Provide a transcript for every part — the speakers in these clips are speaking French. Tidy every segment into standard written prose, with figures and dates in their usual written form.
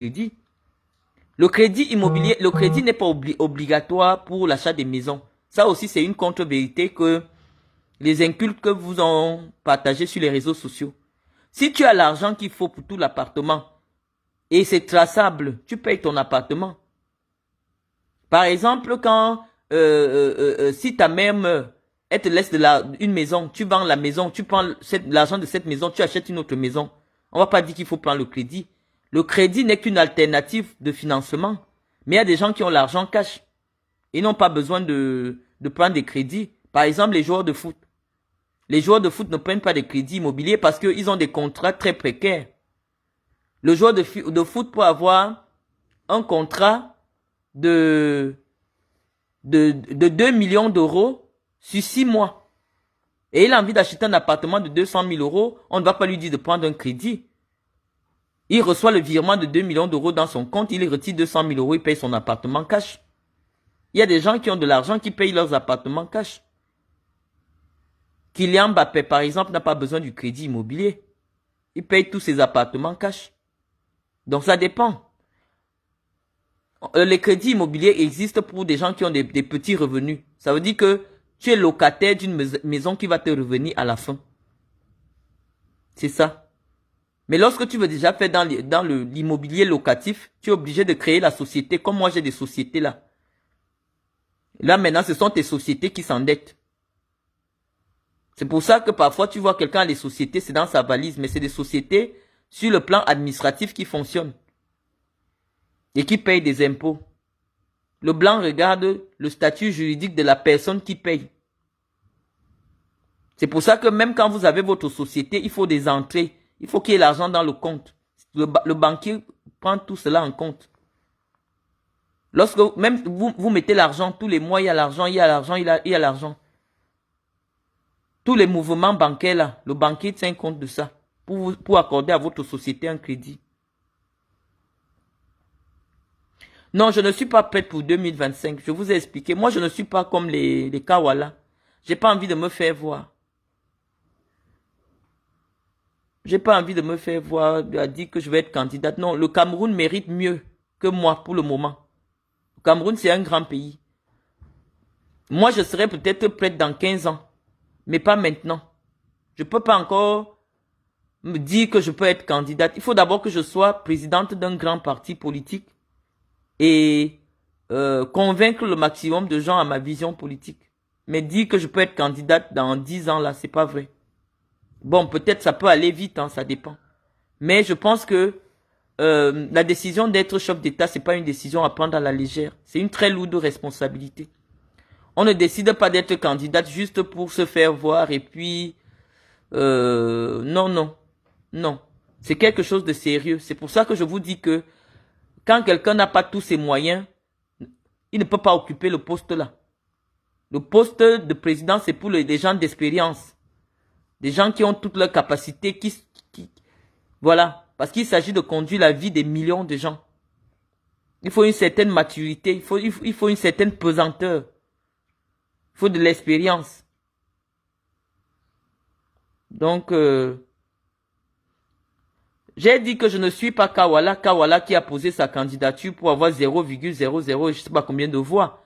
crédit. Le crédit immobilier, le crédit n'est pas obligatoire pour l'achat des maisons. Ça aussi, c'est une contre-vérité que les incultes que vous ont partagé sur les réseaux sociaux. Si tu as l'argent qu'il faut pour tout l'appartement et c'est traçable, tu payes ton appartement. Par exemple, quand si ta mère meurt, elle te laisse une maison, tu vends la maison, tu prends l'argent de cette maison, tu achètes une autre maison. On va pas dire qu'il faut prendre le crédit. Le crédit n'est qu'une alternative de financement. Mais il y a des gens qui ont l'argent cash. Ils n'ont pas besoin de prendre des crédits. Par exemple, les joueurs de foot. Les joueurs de foot ne prennent pas de crédits immobiliers parce qu'ils ont des contrats très précaires. Le joueur de foot peut avoir un contrat de 2 millions d'euros sur 6 mois. Et il a envie d'acheter un appartement de 200 000 euros, on ne va pas lui dire de prendre un crédit. Il reçoit le virement de 2 millions d'euros dans son compte, il retire 200 000 euros, il paye son appartement cash. Il y a des gens qui ont de l'argent qui payent leurs appartements cash. Kylian Mbappé, par exemple, n'a pas besoin du crédit immobilier. Il paye tous ses appartements cash. Donc ça dépend. Les crédits immobiliers existent pour des gens qui ont des petits revenus. Ça veut dire que tu es locataire d'une maison qui va te revenir à la fin. C'est ça. Mais lorsque tu veux déjà faire dans l'immobilier locatif, tu es obligé de créer la société. Comme moi, j'ai des sociétés là. Là, maintenant, ce sont tes sociétés qui s'endettent. C'est pour ça que parfois, tu vois quelqu'un a les sociétés, c'est dans sa valise. Mais c'est des sociétés sur le plan administratif qui fonctionnent. Et qui payent des impôts. Le blanc regarde le statut juridique de la personne qui paye. C'est pour ça que même quand vous avez votre société, il faut des entrées. Il faut qu'il y ait l'argent dans le compte. Le banquier prend tout cela en compte. Lorsque même vous mettez l'argent, tous les mois, il y a l'argent, il y a l'argent, il y a l'argent. Tous les mouvements bancaires là, le banquier tient compte de ça pour accorder à votre société un crédit. Non, je ne suis pas prête pour 2025. Je vous ai expliqué. Moi, je ne suis pas comme les Kawala. J'ai pas envie de me faire voir. J'ai pas envie de me faire voir, à dire que je vais être candidate. Non, le Cameroun mérite mieux que moi pour le moment. Le Cameroun, c'est un grand pays. Moi, je serai peut-être prête dans 15 ans. Mais pas maintenant. Je peux pas encore me dire que je peux être candidate. Il faut d'abord que je sois présidente d'un grand parti politique. Et convaincre le maximum de gens à ma vision politique. Mais dire que je peux être candidate dans 10 ans, là, c'est pas vrai. Bon, peut-être ça peut aller vite, hein, ça dépend. Mais je pense que la décision d'être chef d'État, c'est pas une décision à prendre à la légère. C'est une très lourde responsabilité. On ne décide pas d'être candidate juste pour se faire voir et puis... non, non, non. C'est quelque chose de sérieux. C'est pour ça que je vous dis que quand quelqu'un n'a pas tous ses moyens, il ne peut pas occuper le poste là. Le poste de président, c'est pour les gens d'expérience. Des gens qui ont toutes leurs capacités, voilà. Parce qu'il s'agit de conduire la vie des millions de gens. Il faut une certaine maturité, il faut une certaine pesanteur. Il faut de l'expérience. Donc, j'ai dit que je ne suis pas Kawala. Kawala qui a posé sa candidature pour avoir 0,00, je sais pas combien de voix.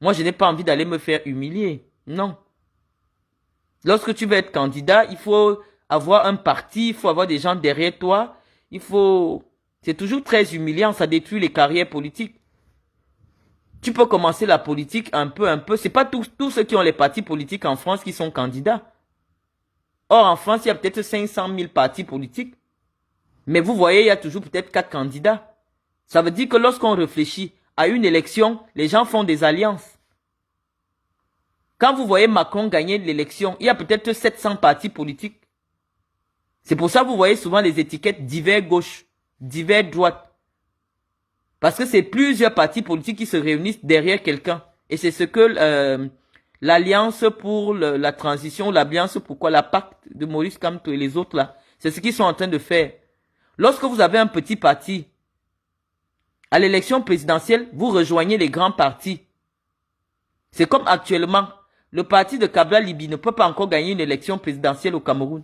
Moi, je n'ai pas envie d'aller me faire humilier. Non. Lorsque tu veux être candidat, il faut avoir un parti, il faut avoir des gens derrière toi. C'est toujours très humiliant, ça détruit les carrières politiques. Tu peux commencer la politique un peu. C'est pas tous ceux qui ont les partis politiques en France qui sont candidats. Or, en France, il y a peut-être 500 000 partis politiques. Mais vous voyez, il y a toujours peut-être 4 candidats. Ça veut dire que lorsqu'on réfléchit à une élection, les gens font des alliances. Quand vous voyez Macron gagner l'élection, il y a peut-être 700 partis politiques. C'est pour ça que vous voyez souvent les étiquettes divers gauche, divers droite. Parce que c'est plusieurs partis politiques qui se réunissent derrière quelqu'un. Et c'est ce que l'Alliance pour la transition, l'Alliance pourquoi la pacte de Maurice Kamto et les autres là, c'est ce qu'ils sont en train de faire. Lorsque vous avez un petit parti, à l'élection présidentielle, vous rejoignez les grands partis. C'est comme actuellement, le parti de Kabla Libi ne peut pas encore gagner une élection présidentielle au Cameroun.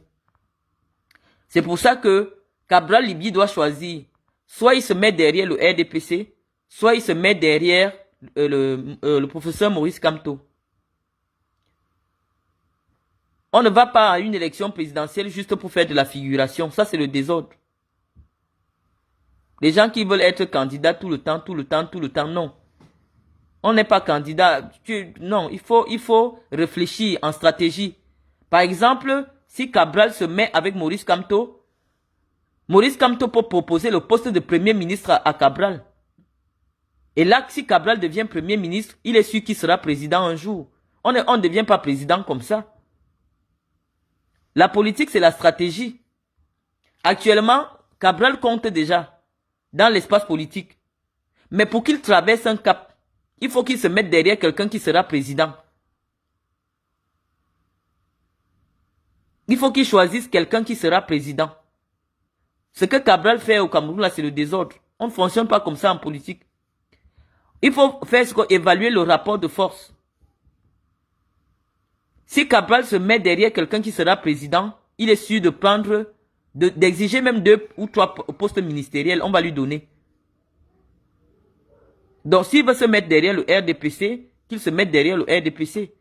C'est pour ça que Kabla Libi doit choisir soit il se met derrière le RDPC, soit il se met derrière le professeur Maurice Kamto. On ne va pas à une élection présidentielle juste pour faire de la figuration. Ça, c'est le désordre. Les gens qui veulent être candidats tout le temps, non. On n'est pas candidat. Non, il faut réfléchir en stratégie. Par exemple, si Cabral se met avec Maurice Kamto peut proposer le poste de premier ministre à Cabral. Et là, si Cabral devient premier ministre, il est sûr qu'il sera président un jour. On ne devient pas président comme ça. La politique, c'est la stratégie. Actuellement, Cabral compte déjà dans l'espace politique. Mais pour qu'il traverse un cap, il faut qu'il se mette derrière quelqu'un qui sera président. Il faut qu'il choisisse quelqu'un qui sera président. Ce que Cabral fait au Cameroun, là, c'est le désordre. On ne fonctionne pas comme ça en politique. Il faut faire évaluer le rapport de force. Si Cabral se met derrière quelqu'un qui sera président, il est sûr de prendre, d'exiger même 2 ou 3 postes ministériels, on va lui donner. Donc s'il veut se mettre derrière le RDPC, qu'il se mette derrière le RDPC.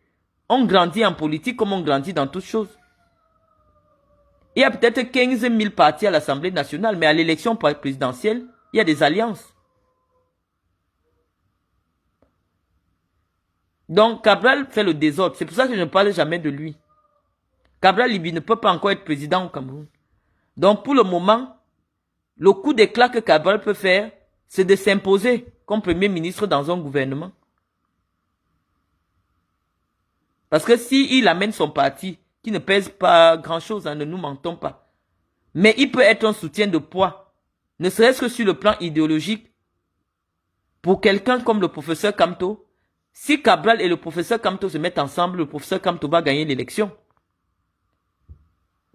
On grandit en politique comme on grandit dans toutes choses. Il y a peut-être 15 000 partis à l'Assemblée nationale, mais à l'élection présidentielle, il y a des alliances. Donc, Cabral fait le désordre. C'est pour ça que je ne parle jamais de lui. Cabral Libi ne peut pas encore être président au Cameroun. Donc, pour le moment, le coup d'éclat que Cabral peut faire, c'est de s'imposer comme premier ministre dans un gouvernement. Parce que s'il amène son parti, qui ne pèse pas grand-chose, ne nous mentons pas. Mais il peut être un soutien de poids, ne serait-ce que sur le plan idéologique, pour quelqu'un comme le professeur Kamto. Si Cabral et le professeur Kamto se mettent ensemble, le professeur Kamto va gagner l'élection.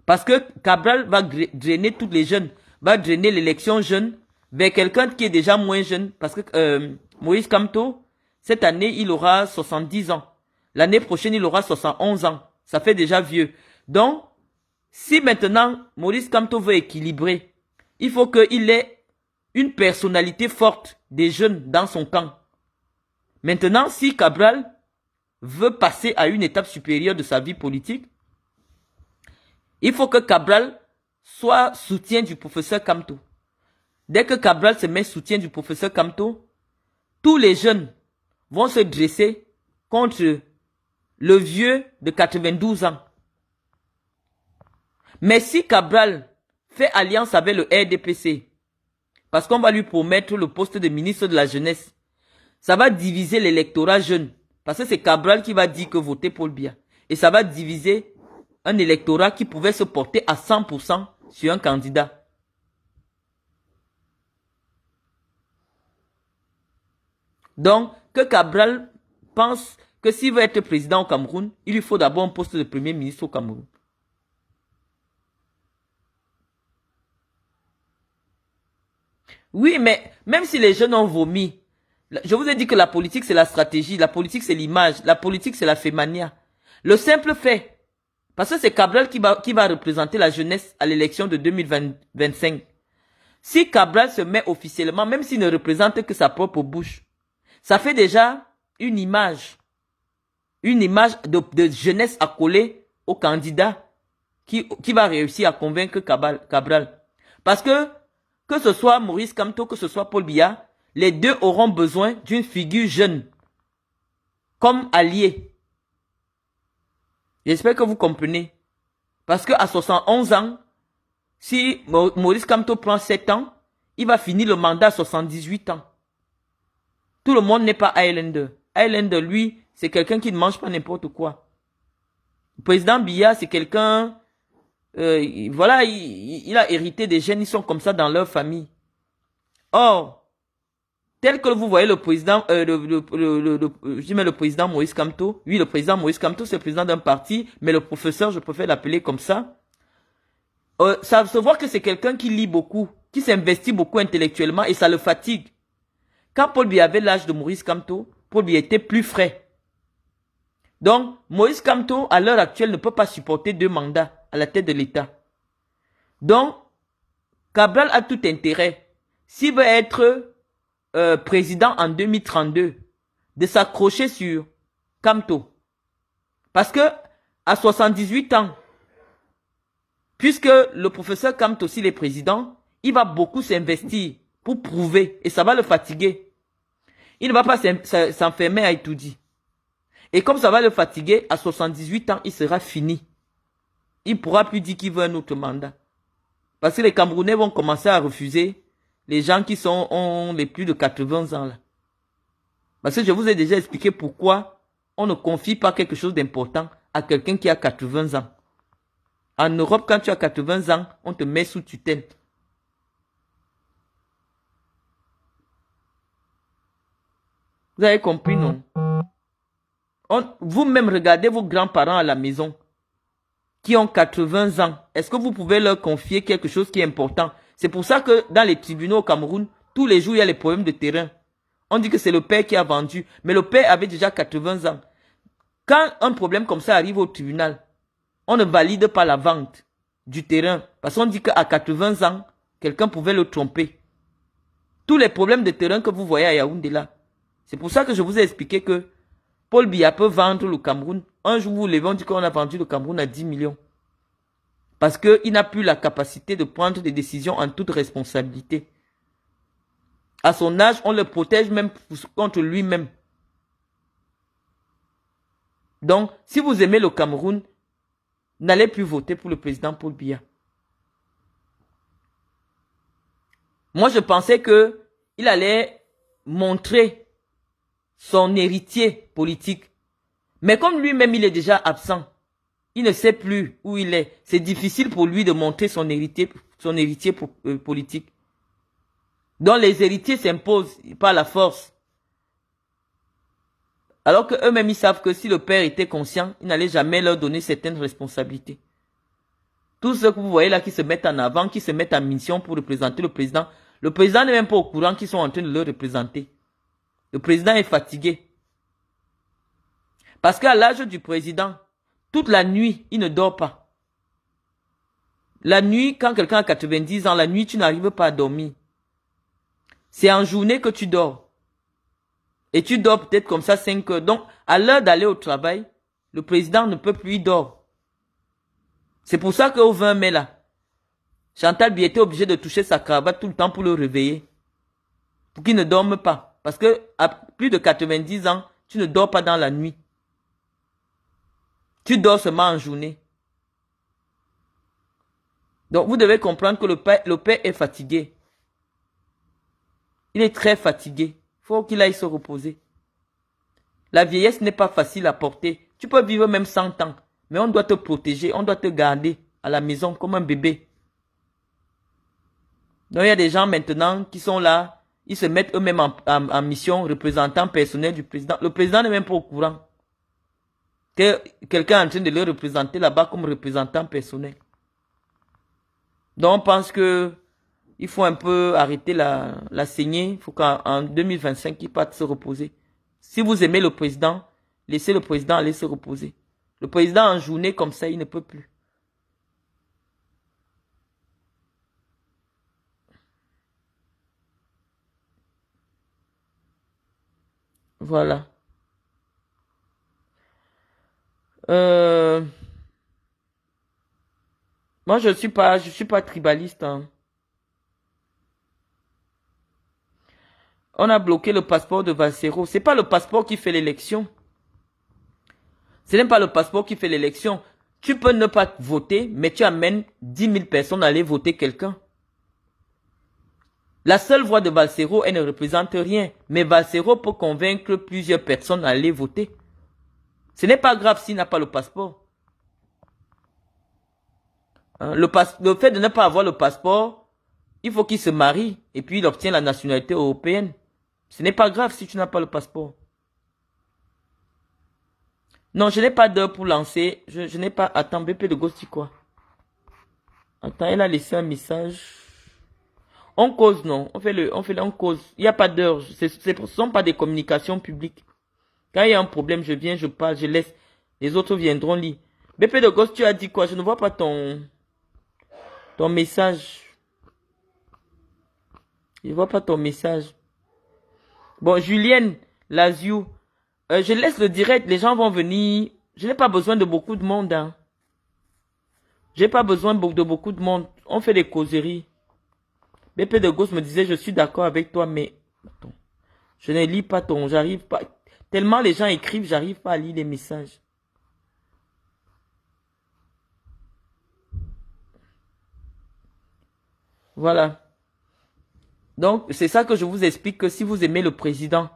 Parce que Cabral va drainer tous les jeunes, va drainer l'élection jeune vers quelqu'un qui est déjà moins jeune. Parce que Maurice Kamto, cette année, il aura 70 ans. L'année prochaine, il aura 71 ans. Ça fait déjà vieux. Donc, si maintenant Maurice Kamto veut équilibrer, il faut qu'il ait une personnalité forte des jeunes dans son camp. Maintenant, si Cabral veut passer à une étape supérieure de sa vie politique, il faut que Cabral soit soutien du professeur Kamto. Dès que Cabral se met soutien du professeur Kamto, tous les jeunes vont se dresser contre le vieux de 92 ans. Mais si Cabral fait alliance avec le RDPC, parce qu'on va lui promettre le poste de ministre de la Jeunesse, ça va diviser l'électorat jeune. Parce que c'est Cabral qui va dire que votez Paul Biya. Et ça va diviser un électorat qui pouvait se porter à 100% sur un candidat. Donc, que Cabral pense que s'il veut être président au Cameroun, il lui faut d'abord un poste de premier ministre au Cameroun. Oui, mais même si les jeunes ont vomi, je vous ai dit que la politique, c'est la stratégie. La politique, c'est l'image. La politique, c'est la fémania. Le simple fait, parce que c'est Cabral qui va représenter la jeunesse à l'élection de 2025. Si Cabral se met officiellement, même s'il ne représente que sa propre bouche, ça fait déjà une image de jeunesse à coller au candidat qui va réussir à convaincre Cabral. Parce que ce soit Maurice Kamto, que ce soit Paul Biya, les deux auront besoin d'une figure jeune comme allié. J'espère que vous comprenez. Parce qu'à 71 ans, si Maurice Kamto prend 7 ans, il va finir le mandat à 78 ans. Tout le monde n'est pas Highlander. Highlander, lui, c'est quelqu'un qui ne mange pas n'importe quoi. Le président Biya, c'est quelqu'un... voilà, il a hérité des gènes, ils sont comme ça dans leur famille. Or, tel que vous voyez le président, le président Maurice Kamto. Oui, le président Maurice Kamto, c'est le président d'un parti, mais le professeur, je préfère l'appeler comme ça. Ça se voit que c'est quelqu'un qui lit beaucoup, qui s'investit beaucoup intellectuellement et ça le fatigue. Quand Paul Biya avait l'âge de Maurice Kamto, Paul Biya était plus frais. Donc, Maurice Kamto, à l'heure actuelle, ne peut pas supporter 2 mandats à la tête de l'État. Donc, Cabral a tout intérêt. s'il veut être président en 2032, de s'accrocher sur Kamto. Parce que à 78 ans, puisque le professeur Kamto, s'il est président, il va beaucoup s'investir pour prouver et ça va le fatiguer. Il ne va pas s'enfermer à étudier. Et comme ça va le fatiguer, à 78 ans, il sera fini. Il ne pourra plus dire qu'il veut un autre mandat. Parce que les Camerounais vont commencer à refuser les gens qui ont les plus de 80 ans là. Parce que je vous ai déjà expliqué pourquoi on ne confie pas quelque chose d'important à quelqu'un qui a 80 ans. En Europe, quand tu as 80 ans, on te met sous tutelle. Vous avez compris, non? Vous-même, regardez vos grands-parents à la maison qui ont 80 ans. Est-ce que vous pouvez leur confier quelque chose qui est important? C'est pour ça que dans les tribunaux au Cameroun, tous les jours, il y a les problèmes de terrain. On dit que c'est le père qui a vendu, mais le père avait déjà 80 ans. Quand un problème comme ça arrive au tribunal, on ne valide pas la vente du terrain. Parce qu'on dit qu'à 80 ans, quelqu'un pouvait le tromper. Tous les problèmes de terrain que vous voyez à Yaoundé là. C'est pour ça que je vous ai expliqué que Paul Biya peut vendre le Cameroun. Un jour, vous levez, on dit qu'on a vendu le Cameroun à 10 millions. Parce qu'il n'a plus la capacité de prendre des décisions en toute responsabilité. À son âge, on le protège même contre lui-même. Donc, si vous aimez le Cameroun, n'allez plus voter pour le président Paul Biya. Moi, je pensais qu'il allait montrer son héritier politique. Mais comme lui-même, il est déjà absent, il ne sait plus où il est. C'est difficile pour lui de montrer son héritier politique. Donc les héritiers s'imposent par la force. Alors qu'eux-mêmes, ils savent que si le père était conscient, il n'allait jamais leur donner certaines responsabilités. Tous ceux que vous voyez là qui se mettent en avant, qui se mettent en mission pour représenter le président n'est même pas au courant qu'ils sont en train de le représenter. Le président est fatigué. Parce qu'à l'âge du président, toute la nuit, il ne dort pas. La nuit, quand quelqu'un a 90 ans, la nuit, tu n'arrives pas à dormir. C'est en journée que tu dors. Et tu dors peut-être comme ça 5 heures. Donc, à l'heure d'aller au travail, le président ne peut plus y dormir. C'est pour ça qu'au 20 mai là, Chantal Biya était obligée de toucher sa cravate tout le temps pour le réveiller. Pour qu'il ne dorme pas. Parce que à plus de 90 ans, tu ne dors pas dans la nuit. Tu dors seulement en journée. Donc vous devez comprendre que le père est fatigué. Il est très fatigué. Il faut qu'il aille se reposer. La vieillesse n'est pas facile à porter. Tu peux vivre même 100 ans. Mais on doit te protéger, on doit te garder à la maison comme un bébé. Donc il y a des gens maintenant qui sont là. Ils se mettent eux-mêmes en mission, représentant personnel du président. Le président n'est même pas au courant que quelqu'un est en train de le représenter là-bas comme représentant personnel. Donc on pense que il faut un peu arrêter la saignée. Il faut qu'en 2025, il parte se reposer. Si vous aimez le président, laissez le président aller se reposer. Le président en journée comme ça, il ne peut plus. Voilà. Moi, je suis pas tribaliste. Hein. On a bloqué le passeport de Valsero. C'est pas le passeport qui fait l'élection. Ce n'est pas le passeport qui fait l'élection. Tu peux ne pas voter, mais tu amènes 10 000 personnes à aller voter quelqu'un. La seule voix de Valsero, elle ne représente rien. Mais Valsero peut convaincre plusieurs personnes à aller voter. Ce n'est pas grave s'il n'a pas le passeport. Hein, le fait de ne pas avoir le passeport, il faut qu'il se marie et puis il obtient la nationalité européenne. Ce n'est pas grave si tu n'as pas le passeport. Non, je n'ai pas d'heure pour lancer. Je n'ai pas... Attends, BP de Ghost, quoi? Attends, elle a laissé un message. On cause, non. On cause. Il n'y a pas d'heure. Ce ne sont pas des communications publiques. Quand il y a un problème, je viens, je parle, je laisse. Les autres viendront lire. BP de Ghost, tu as dit quoi? Je ne vois pas ton message. Je vois pas ton message. Bon, Julienne, Lazio, je laisse le direct, les gens vont venir. Je n'ai pas besoin de beaucoup de monde. Hein. J'ai pas besoin de beaucoup de monde. On fait des causeries. BP de Gauche me disait, je suis d'accord avec toi, mais attends, je ne lis pas ton, j'arrive pas. Tellement les gens écrivent, j'arrive pas à lire les messages. Voilà. Donc, c'est ça que je vous explique, que si vous aimez le président,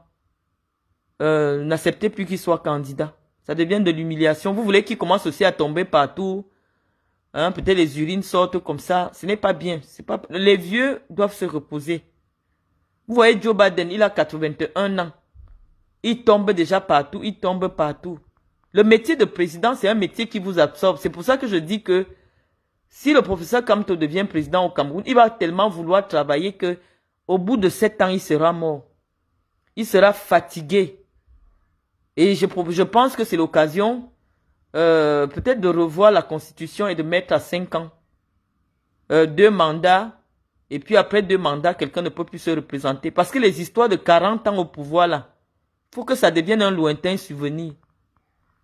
n'acceptez plus qu'il soit candidat. Ça devient de l'humiliation. Vous voulez qu'il commence aussi à tomber partout. Hein, peut-être les urines sortent comme ça. Ce n'est pas bien. Les vieux doivent se reposer. Vous voyez Joe Biden, il a 81 ans. Il tombe déjà partout. Il tombe partout. Le métier de président, c'est un métier qui vous absorbe. C'est pour ça que je dis que si le professeur Kamto devient président au Cameroun, il va tellement vouloir travailler que au bout de 7 ans, il sera mort. Il sera fatigué. Et je pense que c'est l'occasion peut-être de revoir la constitution et de mettre à 5 ans 2 mandats. Et puis après 2 mandats, quelqu'un ne peut plus se représenter. Parce que les histoires de 40 ans au pouvoir là, il faut que ça devienne un lointain souvenir.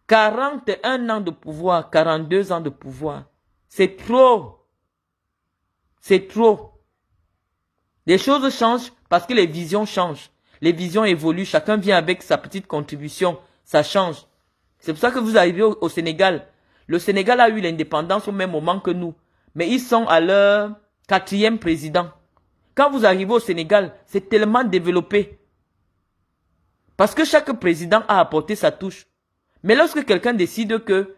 41 ans de pouvoir, 42 ans de pouvoir. C'est trop. C'est trop. Les choses changent parce que les visions changent. Les visions évoluent. Chacun vient avec sa petite contribution. Ça change. C'est pour ça que vous arrivez au Sénégal. Le Sénégal a eu l'indépendance au même moment que nous. Mais ils sont à leur 4e président. Quand vous arrivez au Sénégal, c'est tellement développé. Parce que chaque président a apporté sa touche. Mais lorsque quelqu'un décide que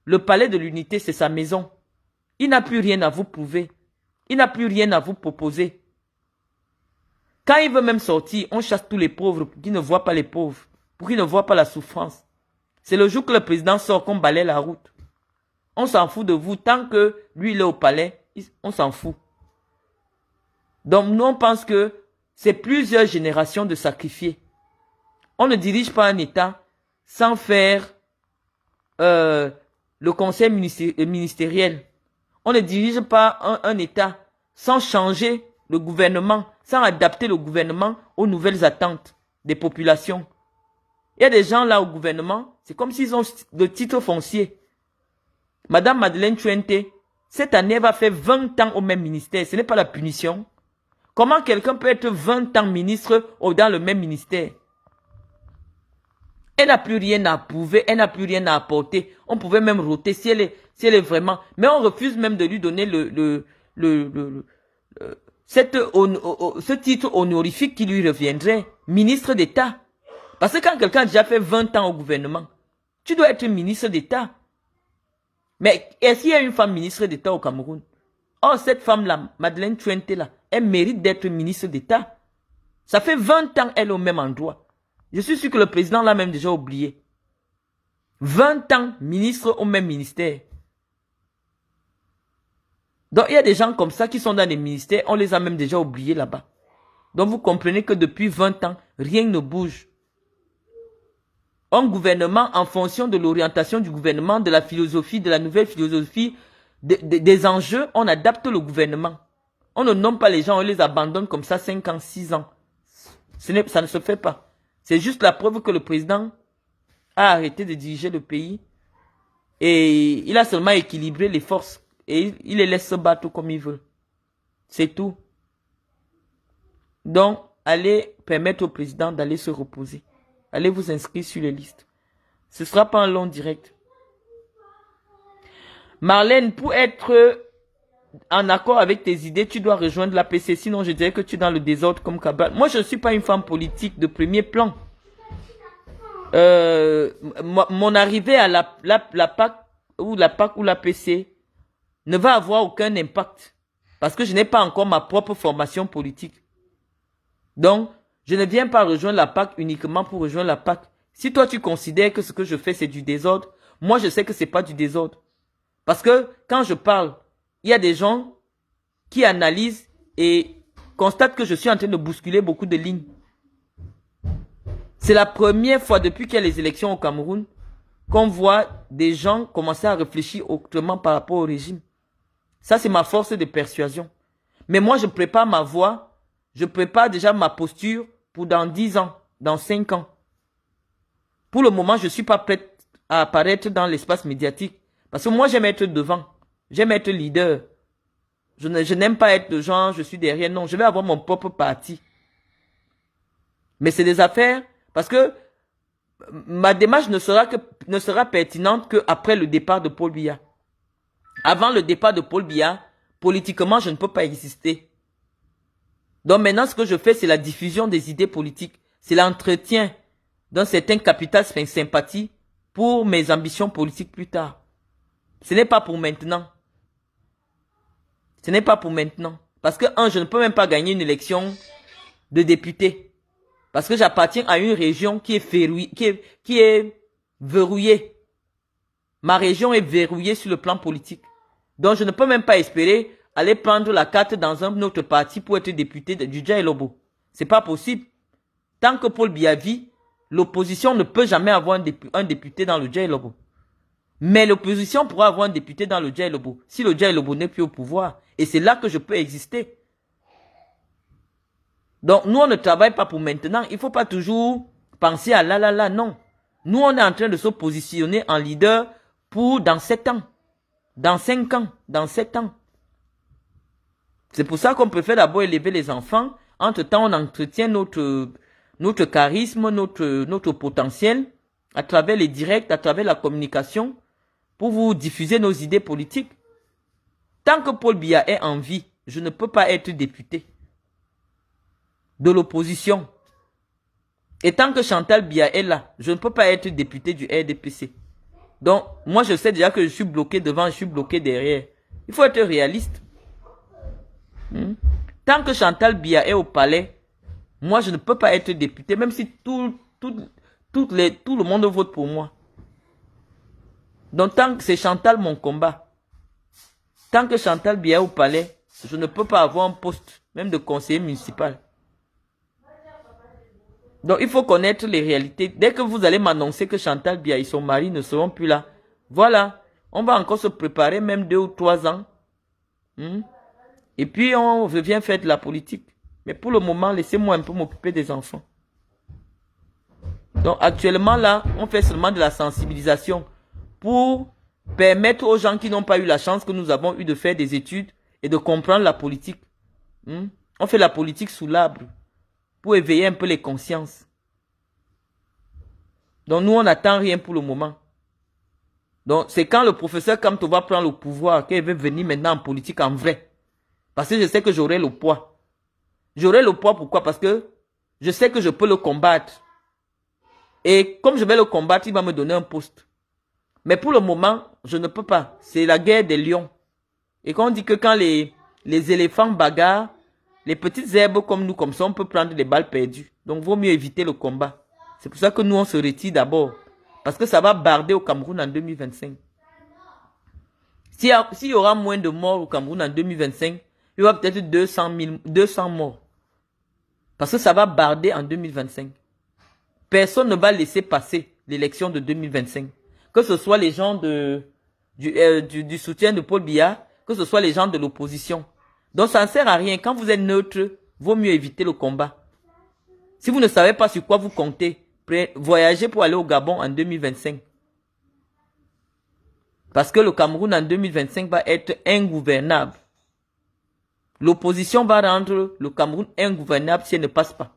le palais de l'unité, c'est sa maison, il n'a plus rien à vous prouver. Il n'a plus rien à vous proposer. Quand il veut même sortir, on chasse tous les pauvres pour qu'ils ne voient pas les pauvres, pour qu'ils ne voient pas la souffrance. C'est le jour que le président sort qu'on balaie la route. On s'en fout de vous. Tant que lui, il est au palais, on s'en fout. Donc, nous, on pense que c'est plusieurs générations de sacrifiés. On ne dirige pas un État sans faire le conseil ministériel. On ne dirige pas un État sans changer le gouvernement, sans adapter le gouvernement aux nouvelles attentes des populations. Il y a des gens là au gouvernement, c'est comme s'ils ont le titre foncier. Madame Madeleine Chuente, cette année, elle va faire 20 ans au même ministère. Ce n'est pas la punition. Comment quelqu'un peut être 20 ans ministre dans le même ministère? Elle n'a plus rien à prouver, elle n'a plus rien à apporter. On pouvait même roter si elle est vraiment... Mais on refuse même de lui donner ce titre honorifique qui lui reviendrait. Ministre d'État. Parce que quand quelqu'un a déjà fait 20 ans au gouvernement, tu dois être ministre d'État. Mais est-ce qu'il y a une femme ministre d'État au Cameroun? Oh, cette femme-là, Madeleine Chuente là, elle mérite d'être ministre d'État. Ça fait 20 ans elle est au même endroit. Je suis sûr que le président l'a même déjà oublié. 20 ans ministre au même ministère. Donc il y a des gens comme ça qui sont dans les ministères, on les a même déjà oubliés là-bas. Donc vous comprenez que depuis 20 ans, rien ne bouge. Un gouvernement, en fonction de l'orientation du gouvernement, de la philosophie, de la nouvelle philosophie, des enjeux, on adapte le gouvernement. On ne nomme pas les gens, on les abandonne comme ça 5 ans, 6 ans. Ça ne se fait pas. C'est juste la preuve que le président a arrêté de diriger le pays et il a seulement équilibré les forces et il les laisse se battre comme il veut. C'est tout. Donc, allez permettre au président d'aller se reposer. Allez vous inscrire sur les listes. Ce ne sera pas un long direct. Marlène, pour être en accord avec tes idées, tu dois rejoindre l'APC. Sinon, je dirais que tu es dans le désordre comme Cabral. Moi, je ne suis pas une femme politique de premier plan. Mon arrivée à la PAC ou l'APC ne va avoir aucun impact. Parce que je n'ai pas encore ma propre formation politique. Donc, je ne viens pas rejoindre la PAC uniquement pour rejoindre la PAC. Si toi, tu considères que ce que je fais, c'est du désordre, moi, je sais que c'est pas du désordre. Parce que quand je parle, il y a des gens qui analysent et constatent que je suis en train de bousculer beaucoup de lignes. C'est la première fois depuis qu'il y a les élections au Cameroun qu'on voit des gens commencer à réfléchir autrement par rapport au régime. Ça, c'est ma force de persuasion. Mais moi, je prépare ma voie Je prépare déjà ma posture pour dans 10 ans, dans 5 ans. Pour le moment, je ne suis pas prête à apparaître dans l'espace médiatique. Parce que moi, j'aime être devant. J'aime être leader. Je n'aime pas être le genre, je suis derrière. Non, je vais avoir mon propre parti. Mais c'est des affaires, parce que ma démarche ne sera pertinente qu'après le départ de Paul Biya. Avant le départ de Paul Biya, politiquement, je ne peux pas exister. Donc maintenant, ce que je fais, c'est la diffusion des idées politiques. C'est l'entretien d'un certain capital sympathie pour mes ambitions politiques plus tard. Ce n'est pas pour maintenant. Ce n'est pas pour maintenant. Parce que, je ne peux même pas gagner une élection de député. Parce que j'appartiens à une région qui est verrouillée. Ma région est verrouillée sur le plan politique. Donc, je ne peux même pas espérer aller prendre la carte dans un autre parti pour être député du Dja-Elobo. C'est pas possible. Tant que Paul Biya vit, l'opposition ne peut jamais avoir un député dans le Dja-Elobo. Mais l'opposition pourra avoir un député dans le Dja-Elobo si le Dja-Elobo n'est plus au pouvoir. Et c'est là que je peux exister. Donc, nous, on ne travaille pas pour maintenant. Il ne faut pas toujours penser à là, non. Nous, on est en train de se positionner en leader pour dans 7 ans, dans 5 ans, dans 7 ans. C'est pour ça qu'on préfère d'abord élever les enfants. Entre-temps, on entretient notre charisme, notre potentiel à travers les directs, à travers la communication pour vous diffuser nos idées politiques. Tant que Paul Biya est en vie, je ne peux pas être député de l'opposition. Et tant que Chantal Biya est là, je ne peux pas être député du RDPC. Donc, moi, je sais déjà que je suis bloqué devant, je suis bloqué derrière. Il faut être réaliste. Tant que Chantal Biya est au palais, moi, je ne peux pas être député, même si tout le monde vote pour moi. Donc, tant que c'est Chantal mon combat, tant que Chantal Biya est au palais, je ne peux pas avoir un poste, même de conseiller municipal. Donc, il faut connaître les réalités. Dès que vous allez m'annoncer que Chantal Biya et son mari ne seront plus là, voilà, on va encore se préparer, même 2 ou 3 ans. Et puis, on revient faire de la politique. Mais pour le moment, laissez-moi un peu m'occuper des enfants. Donc, actuellement, là, on fait seulement de la sensibilisation pour permettre aux gens qui n'ont pas eu la chance que nous avons eu de faire des études et de comprendre la politique. On fait la politique sous l'arbre pour éveiller un peu les consciences. Donc, nous, on n'attend rien pour le moment. Donc, c'est quand le professeur Kamto va prendre le pouvoir qu'il veut venir maintenant en politique en vrai. Parce que je sais que j'aurai le poids. J'aurai le poids, pourquoi? Parce que je sais que je peux le combattre. Et comme je vais le combattre, il va me donner un poste. Mais pour le moment, je ne peux pas. C'est la guerre des lions. Et quand on dit que quand les éléphants bagarrent, les petites herbes comme nous, comme ça, on peut prendre des balles perdues. Donc, vaut mieux éviter le combat. C'est pour ça que nous, on se retire d'abord. Parce que ça va barder au Cameroun en 2025. S'il y aura moins de morts au Cameroun en 2025, il y aura peut-être 200 morts. Parce que ça va barder en 2025. Personne ne va laisser passer l'élection de 2025. Que ce soit les gens du soutien de Paul Biya, que ce soit les gens de l'opposition. Donc ça ne sert à rien. Quand vous êtes neutre, vaut mieux éviter le combat. Si vous ne savez pas sur quoi vous comptez, voyagez pour aller au Gabon en 2025. Parce que le Cameroun en 2025 va être ingouvernable. L'opposition va rendre le Cameroun ingouvernable si elle ne passe pas.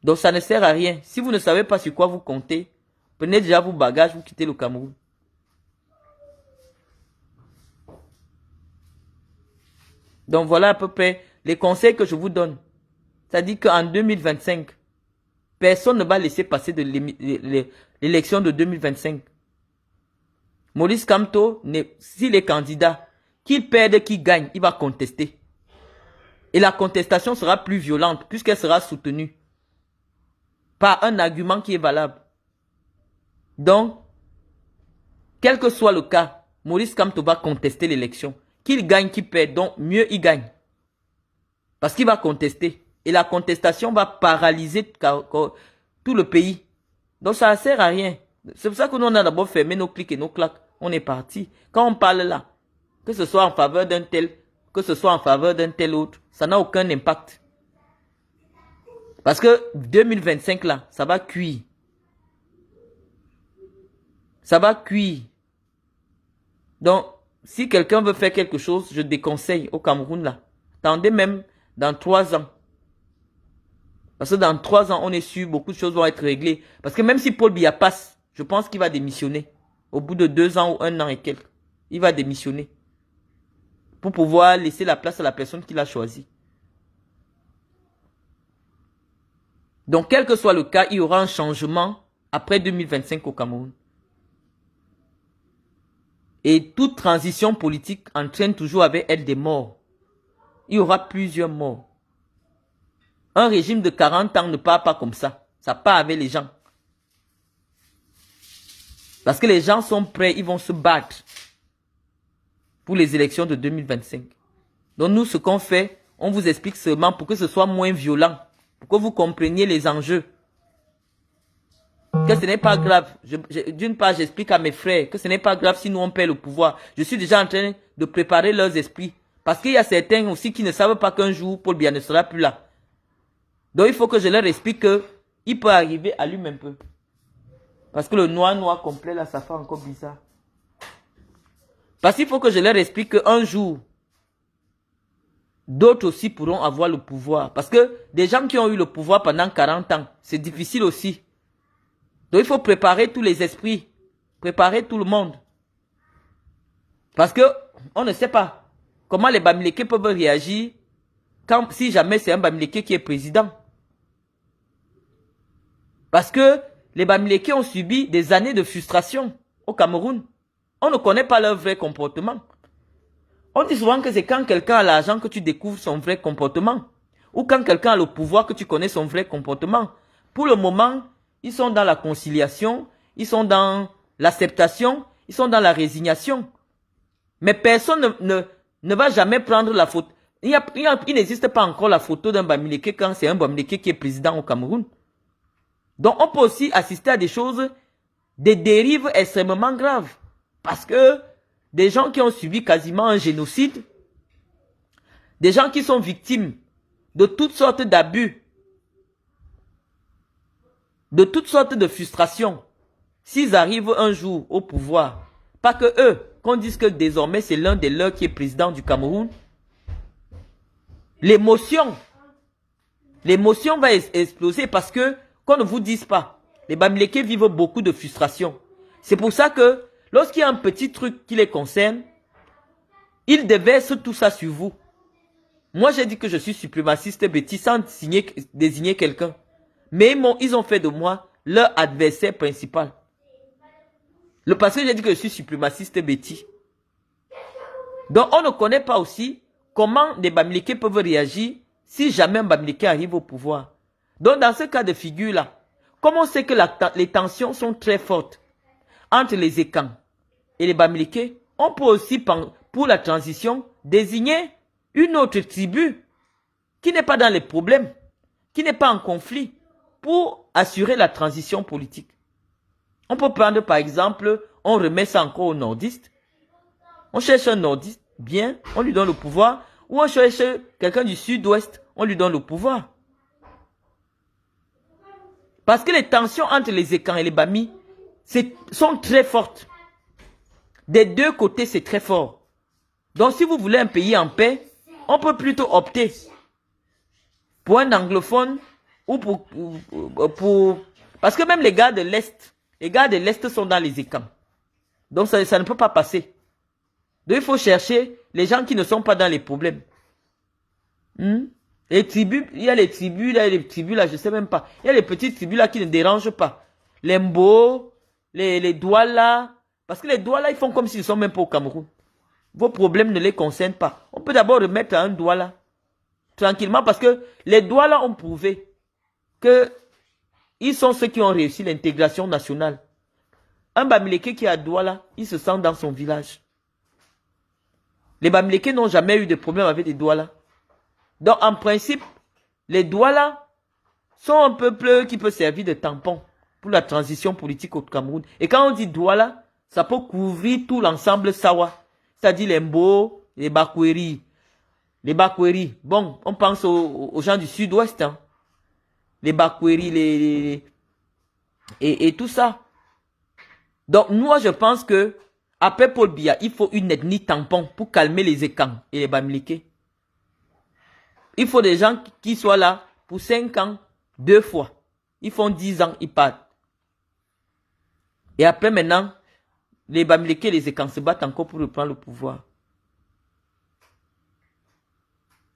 Donc ça ne sert à rien. Si vous ne savez pas sur quoi vous comptez, prenez déjà vos bagages, vous quittez le Cameroun. Donc voilà à peu près les conseils que je vous donne. C'est-à-dire qu'en 2025, personne ne va laisser passer de l'élection de 2025. Maurice Kamto, s'il est candidat, qu'il perde, qu'il gagne, il va contester. Et la contestation sera plus violente puisqu'elle sera soutenue par un argument qui est valable. Donc, quel que soit le cas, Maurice Kamto va contester l'élection. Qu'il gagne, qu'il perde, donc mieux il gagne. Parce qu'il va contester. Et la contestation va paralyser tout le pays. Donc ça ne sert à rien. C'est pour ça que nous on a d'abord fermé nos clics et nos claques. On est parti. Quand on parle là, que ce soit en faveur d'un tel, que ce soit en faveur d'un tel autre, ça n'a aucun impact. Parce que 2025 là, ça va cuire. Ça va cuire. Donc, si quelqu'un veut faire quelque chose, je déconseille au Cameroun là. Attendez même dans 3 ans. Parce que dans 3 ans, on est sûr, beaucoup de choses vont être réglées. Parce que même si Paul Biya passe, je pense qu'il va démissionner. Au bout de 2 ans ou 1 an et quelques, il va démissionner. Pour pouvoir laisser la place à la personne qu'il a choisie. Donc, quel que soit le cas, il y aura un changement après 2025 au Cameroun. Et toute transition politique entraîne toujours avec elle des morts. Il y aura plusieurs morts. Un régime de 40 ans ne part pas comme ça. Ça part avec les gens. Parce que les gens sont prêts, ils vont se battre pour les élections de 2025. Donc nous, ce qu'on fait, on vous explique seulement pour que ce soit moins violent. Pour que vous compreniez les enjeux. Que ce n'est pas grave. D'une part, j'explique à mes frères que ce n'est pas grave si nous on perd le pouvoir. Je suis déjà en train de préparer leurs esprits. Parce qu'il y a certains aussi qui ne savent pas qu'un jour, Paul Biya ne sera plus là. Donc il faut que je leur explique qu'il peut arriver, allume un peu. Parce que le noir complet là, ça fait encore bizarre. Parce qu'il faut que je leur explique qu'un jour, d'autres aussi pourront avoir le pouvoir. Parce que des gens qui ont eu le pouvoir pendant 40 ans, c'est difficile aussi. Donc il faut préparer tous les esprits. Préparer tout le monde. Parce que on ne sait pas comment les Bamileke peuvent réagir si jamais c'est un Bamileke qui est président. Parce que les Bamileke ont subi des années de frustration au Cameroun. On ne connaît pas leur vrai comportement. On dit souvent que c'est quand quelqu'un a l'argent que tu découvres son vrai comportement. Ou quand quelqu'un a le pouvoir que tu connais son vrai comportement. Pour le moment, ils sont dans la conciliation, ils sont dans l'acceptation, ils sont dans la résignation. Mais personne ne va jamais prendre la photo. Il n'existe pas encore la photo d'un Bamileke quand c'est un Bamileke qui est président au Cameroun. Donc on peut aussi assister à des choses, des dérives extrêmement graves. Parce que des gens qui ont subi quasiment un génocide, des gens qui sont victimes de toutes sortes d'abus, de toutes sortes de frustrations, s'ils arrivent un jour au pouvoir, pas que eux, qu'on dise que désormais c'est l'un des leurs qui est président du Cameroun, l'émotion va exploser parce que, qu'on ne vous dise pas, les Bamileke vivent beaucoup de frustration. C'est pour ça que, lorsqu'il y a un petit truc qui les concerne, ils déversent tout ça sur vous. Moi, j'ai dit que je suis suprémaciste bêtis sans désigner quelqu'un. Mais ils ont fait de moi leur adversaire principal. Parce que j'ai dit que je suis suprémaciste bêtis. Donc, on ne connaît pas aussi comment des Bamileke peuvent réagir si jamais un Bamileke arrive au pouvoir. Donc, dans ce cas de figure-là, comme on sait que les tensions sont très fortes entre les Ekans et les Bamileke, on peut aussi, pour la transition, désigner une autre tribu qui n'est pas dans les problèmes, qui n'est pas en conflit, pour assurer la transition politique. On peut prendre par exemple, on remet ça encore aux nordistes. On cherche un nordiste, bien, on lui donne le pouvoir. Ou on cherche quelqu'un du sud-ouest, on lui donne le pouvoir. Parce que les tensions entre les Ekans et les Bami sont très fortes. Des deux côtés, c'est très fort. Donc si vous voulez un pays en paix, on peut plutôt opter pour un anglophone ou pour... Parce que même les gars de l'Est sont dans les Ekans. Donc ça ne peut pas passer. Donc il faut chercher les gens qui ne sont pas dans les problèmes. Les tribus, il y a les tribus là, je ne sais même pas. Il y a les petites tribus là qui ne dérangent pas. Les Mbo, les Douala. Parce que les Douala, ils font comme s'ils ne sont même pas au Cameroun. Vos problèmes ne les concernent pas. On peut d'abord remettre à un Douala. Tranquillement, parce que les Douala ont prouvé que ils sont ceux qui ont réussi l'intégration nationale. Un Bamileke qui est à Douala, il se sent dans son village. Les Bamileke n'ont jamais eu de problème avec les Douala. Donc, en principe, les Douala sont un peuple qui peut servir de tampon pour la transition politique au Cameroun. Et quand on dit Douala, ça peut couvrir tout l'ensemble Sawa. C'est-à-dire les Mbo, les Bakweri, Les Bakweri. Bon, on pense aux gens du sud-ouest. Hein. Les Bakweri, et tout ça. Donc, moi, je pense que après Paul Biya, il faut une ethnie tampon pour calmer les Ekans et les Bamileke. Il faut des gens qui soient là pour 5 ans, 2 fois. Ils font 10 ans, ils partent. Et après, maintenant, les Bamileke et les Ekans se battent encore pour reprendre le pouvoir.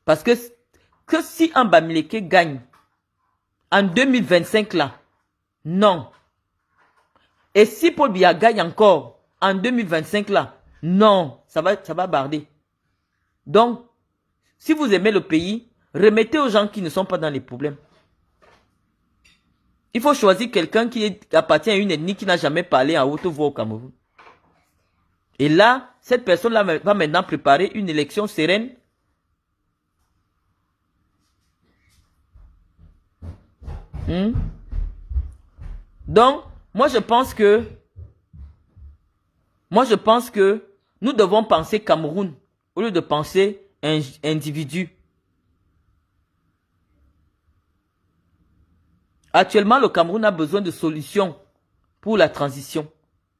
Parce que si un Bamileke gagne en 2025 là, non. Et si Paul Biya gagne encore en 2025 là, non, ça va barder. Donc, si vous aimez le pays, remettez aux gens qui ne sont pas dans les problèmes. Il faut choisir quelqu'un qui appartient à une ethnie qui n'a jamais parlé à haute voix au Cameroun. Et là, cette personne-là va maintenant préparer une élection sereine. Donc, moi je pense que nous devons penser Cameroun au lieu de penser individu. Actuellement, le Cameroun a besoin de solutions pour la transition.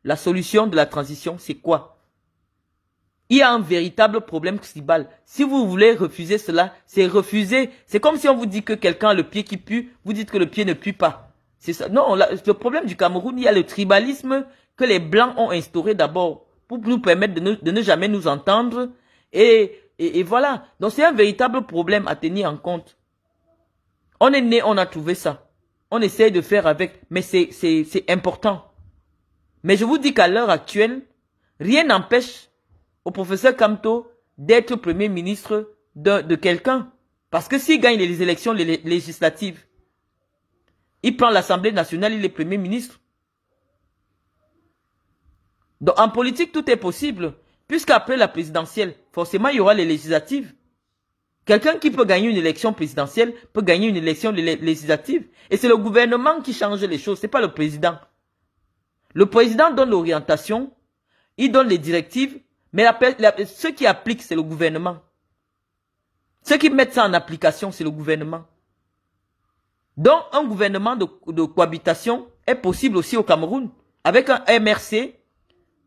La solution de la transition, c'est quoi? Il y a un véritable problème tribal. Si vous voulez refuser cela, c'est refuser. C'est comme si on vous dit que quelqu'un a le pied qui pue, vous dites que le pied ne pue pas. C'est ça. Non, le problème du Cameroun, il y a le tribalisme que les Blancs ont instauré d'abord pour nous permettre de ne jamais nous entendre. Et voilà. Donc c'est un véritable problème à tenir en compte. On est né, on a trouvé ça. On essaye de faire avec, mais c'est important. Mais je vous dis qu'à l'heure actuelle, rien n'empêche au professeur Kamto d'être premier ministre de quelqu'un. Parce que s'il gagne les élections législatives, il prend l'Assemblée nationale, il est premier ministre. Donc en politique, tout est possible. Puisqu'après la présidentielle, forcément, il y aura les législatives. Quelqu'un qui peut gagner une élection présidentielle peut gagner une élection législative. Et c'est le gouvernement qui change les choses, ce n'est pas le président. Le président donne l'orientation, il donne les directives, mais ceux qui appliquent, c'est le gouvernement. Ceux qui mettent ça en application, c'est le gouvernement. Donc, un gouvernement de cohabitation est possible aussi au Cameroun, avec un MRC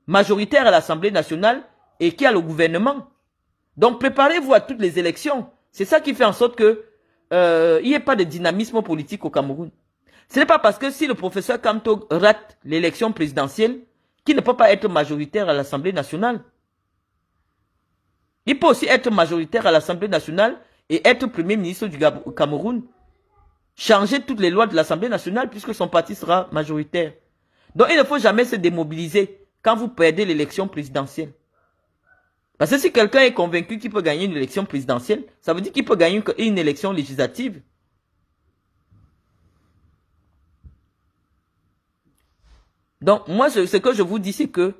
majoritaire à l'Assemblée nationale et qui a le gouvernement. Donc, préparez-vous à toutes les élections. C'est ça qui fait en sorte que il n'y ait pas de dynamisme politique au Cameroun. Ce n'est pas parce que si le professeur Kamto rate l'élection présidentielle qu'il ne peut pas être majoritaire à l'Assemblée nationale. Il peut aussi être majoritaire à l'Assemblée nationale et être premier ministre du Cameroun. Changer toutes les lois de l'Assemblée nationale puisque son parti sera majoritaire. Donc il ne faut jamais se démobiliser quand vous perdez l'élection présidentielle. Parce que si quelqu'un est convaincu qu'il peut gagner une élection présidentielle, ça veut dire qu'il peut gagner une élection législative. Donc, moi, ce que je vous dis, c'est que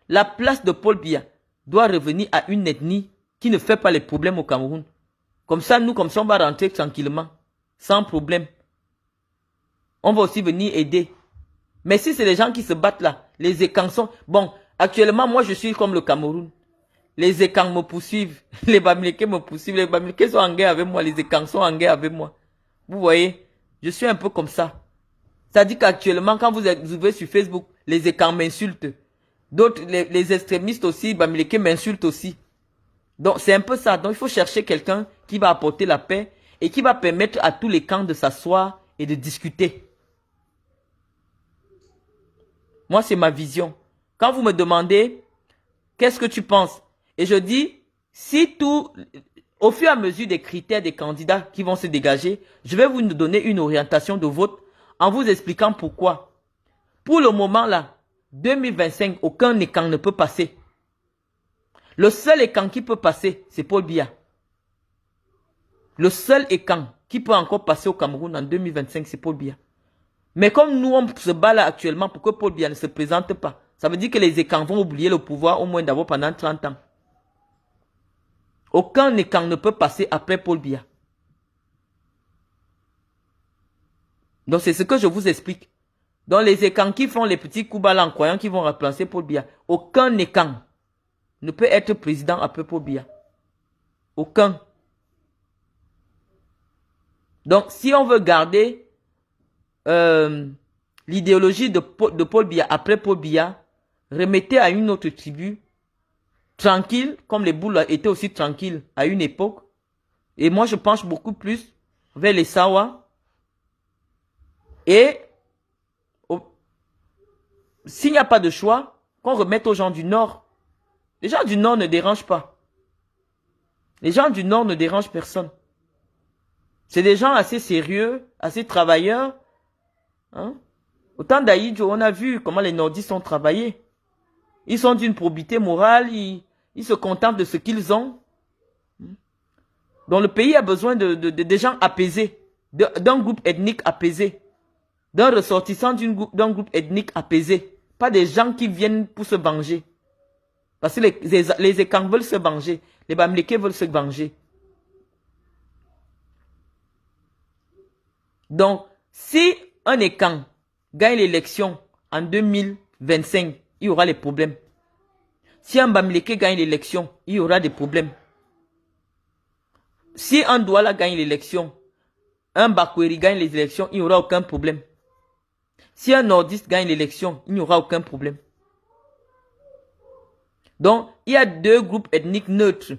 la place de Paul Biya doit revenir à une ethnie qui ne fait pas les problèmes au Cameroun. Comme ça, on va rentrer tranquillement, sans problème. On va aussi venir aider. Mais si c'est les gens qui se battent là, les Ekans sont... Bon, actuellement, moi, je suis comme le Cameroun. Les Ekans me poursuivent, les Bamileke me poursuivent, les Bamileke sont en guerre avec moi, les Ekans sont en guerre avec moi. Vous voyez, je suis un peu comme ça. Ça dit qu'actuellement, quand vous ouvrez sur Facebook, les Ekans m'insultent. D'autres, les extrémistes aussi, Bamileke m'insultent aussi. Donc, c'est un peu ça. Donc, il faut chercher quelqu'un qui va apporter la paix et qui va permettre à tous les camps de s'asseoir et de discuter. Moi, c'est ma vision. Quand vous me demandez, qu'est-ce que tu penses? Et je dis, si au fur et à mesure des critères des candidats qui vont se dégager, je vais vous donner une orientation de vote en vous expliquant pourquoi. Pour le moment là, 2025, aucun Ekan ne peut passer. Le seul Ekan qui peut passer, c'est Paul Biya. Le seul Ekan qui peut encore passer au Cameroun en 2025, c'est Paul Biya. Mais comme nous, on se bat là actuellement pour que Paul Biya ne se présente pas, ça veut dire que les Ekans vont oublier le pouvoir au moins d'abord pendant 30 ans. Aucun Ekan ne peut passer après Paul Biya. Donc c'est ce que je vous explique. Donc les Ekans qui font les petits coups bas là en croyant qu'ils vont remplacer Paul Biya, aucun Ekan ne peut être président après Paul Biya. Aucun. Donc, si on veut garder l'idéologie de Paul Biya, après Paul Biya, remettez à une autre tribu, tranquille, comme les Boules étaient aussi tranquilles à une époque. Et moi, je penche beaucoup plus vers les Sawa. Et s'il n'y a pas de choix, qu'on remette aux gens du Nord. Les gens du Nord ne dérangent pas. Les gens du Nord ne dérangent personne. C'est des gens assez sérieux, assez travailleurs. Hein? Au temps d'Aïdjo, on a vu comment les Nordistes ont travaillé. Ils sont d'une probité morale, ils se contentent de ce qu'ils ont. Donc le pays a besoin de gens apaisés, d'un groupe ethnique apaisé, d'un ressortissant d'un groupe ethnique apaisé. Pas des gens qui viennent pour se venger. Parce que les Ekang veulent se venger, les Bamileke veulent se venger. Donc, si un Ekang gagne l'élection en 2025, il y aura les problèmes. Si un Bamileke gagne l'élection, il y aura des problèmes. Si un Douala gagne l'élection, un Bakweri gagne les élections, il n'y aura aucun problème. Si un Nordiste gagne l'élection, il n'y aura aucun problème. Donc, il y a deux groupes ethniques neutres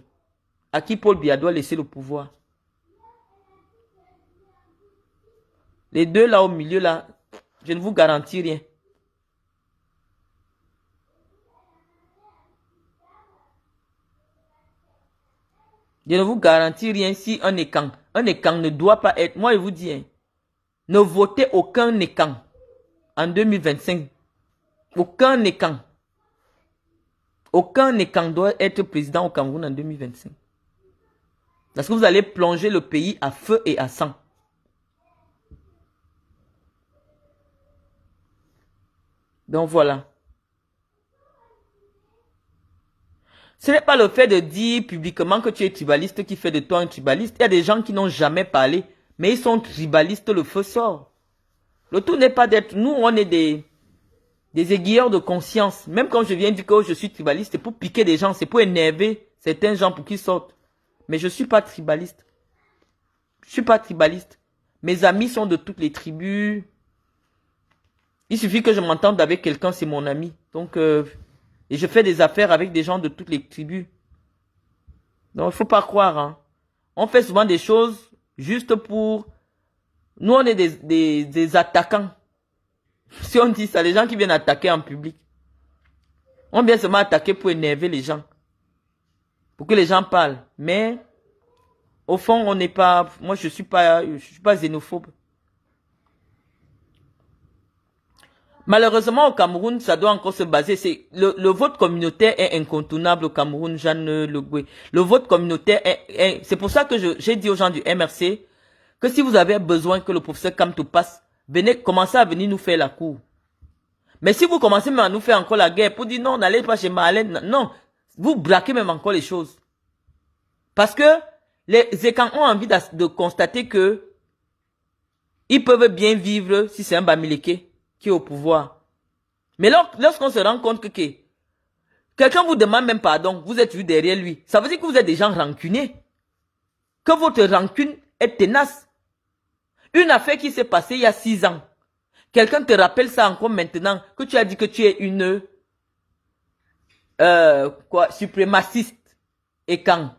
à qui Paul Biya doit laisser le pouvoir. Les deux là au milieu, là, je ne vous garantis rien. Je ne vous garantis rien si un Ekang ne doit pas être, moi je vous dis, hein, ne votez aucun Ekang en 2025. Aucun Ekang. Aucun Ekang doit être président au Cameroun en 2025. Parce que vous allez plonger le pays à feu et à sang. Donc voilà. Ce n'est pas le fait de dire publiquement que tu es tribaliste qui fait de toi un tribaliste. Il y a des gens qui n'ont jamais parlé, mais ils sont tribalistes, le feu sort. Le tout n'est pas d'être... Nous, on est des aiguilleurs de conscience. Même quand je viens dire que je suis tribaliste, c'est pour piquer des gens, c'est pour énerver certains gens pour qu'ils sortent. Mais je ne suis pas tribaliste. Je ne suis pas tribaliste. Mes amis sont de toutes les tribus. Il suffit que je m'entende avec quelqu'un, c'est mon ami. Donc, et je fais des affaires avec des gens de toutes les tribus. Donc, il ne faut pas croire. Hein. On fait souvent des choses juste pour... Nous, on est des attaquants. Si on dit ça, les gens qui viennent attaquer en public. On vient seulement attaquer pour énerver les gens. Pour que les gens parlent. Mais, au fond, on n'est pas... Moi, je suis pas xénophobe. Malheureusement, au Cameroun, ça doit encore se baser. Le vote communautaire est incontournable au Cameroun, Jeanne Le Goué. Le vote communautaire c'est pour ça que j'ai dit aux gens du MRC que si vous avez besoin que le professeur Kamto passe, commencez à venir nous faire la cour. Mais si vous commencez même à nous faire encore la guerre pour dire non, n'allez pas chez Marlène, non, vous braquez même encore les choses. Parce que les Ekang ont envie de constater que ils peuvent bien vivre si c'est un Bamileke qui est au pouvoir. Mais lorsqu'on se rend compte que quelqu'un vous demande même pardon, vous êtes vu derrière lui, ça veut dire que vous êtes des gens rancuniers. Que votre rancune est tenace. Une affaire qui s'est passée il y a 6 ans. Quelqu'un te rappelle ça encore maintenant, que tu as dit que tu es une suprémaciste. Et quand?